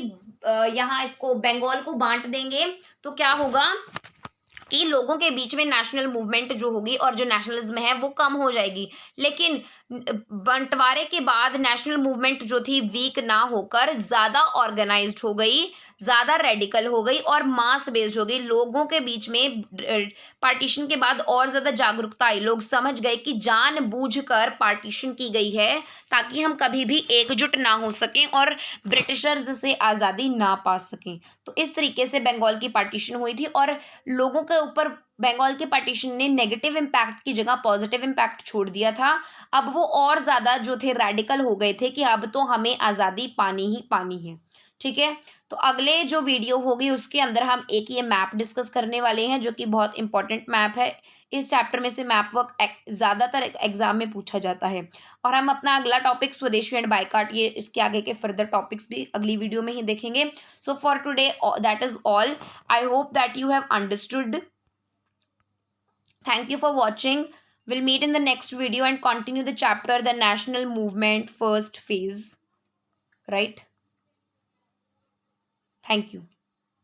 यहाँ इसको बंगाल को बांट देंगे तो क्या होगा कि लोगों के बीच में नेशनल मूवमेंट जो होगी और जो नेशनलिज्म है वो कम हो जाएगी। लेकिन बंटवारे के बाद नेशनल मूवमेंट जो थी वीक ना होकर ज़्यादा ऑर्गेनाइज्ड हो गई, ज़्यादा रेडिकल हो गई और मास बेस्ड हो गई। लोगों के बीच में पार्टीशन के बाद और ज़्यादा जागरूकता आई। लोग समझ गए कि जानबूझकर पार्टीशन की गई है ताकि हम कभी भी एकजुट ना हो सकें और ब्रिटिशर्स से आज़ादी ना पा सकें। तो इस तरीके से बंगाल की पार्टीशन हुई थी और लोगों के ऊपर बंगाल के पार्टीशन ने नेगेटिव इम्पैक्ट की जगह पॉजिटिव इम्पैक्ट छोड़ दिया था। अब वो और ज़्यादा जो थे रेडिकल हो गए थे कि अब तो हमें आज़ादी पानी ही पानी है। ठीक है। तो अगले जो वीडियो होगी उसके अंदर हम एक ये मैप डिस्कस करने वाले हैं जो कि बहुत इंपॉर्टेंट मैप है। इस चैप्टर में से मैप वर्क ज़्यादातर एग्जाम में पूछा जाता है। और हम अपना अगला टॉपिक स्वदेशी एंड बायकाट, ये इसके आगे के फर्दर टॉपिक्स भी अगली वीडियो में ही देखेंगे। So for today that is all. I hope that you have understood. Thank you for watching. We'll meet in the next video and continue the chapter, the national movement first phase. Right? Thank you.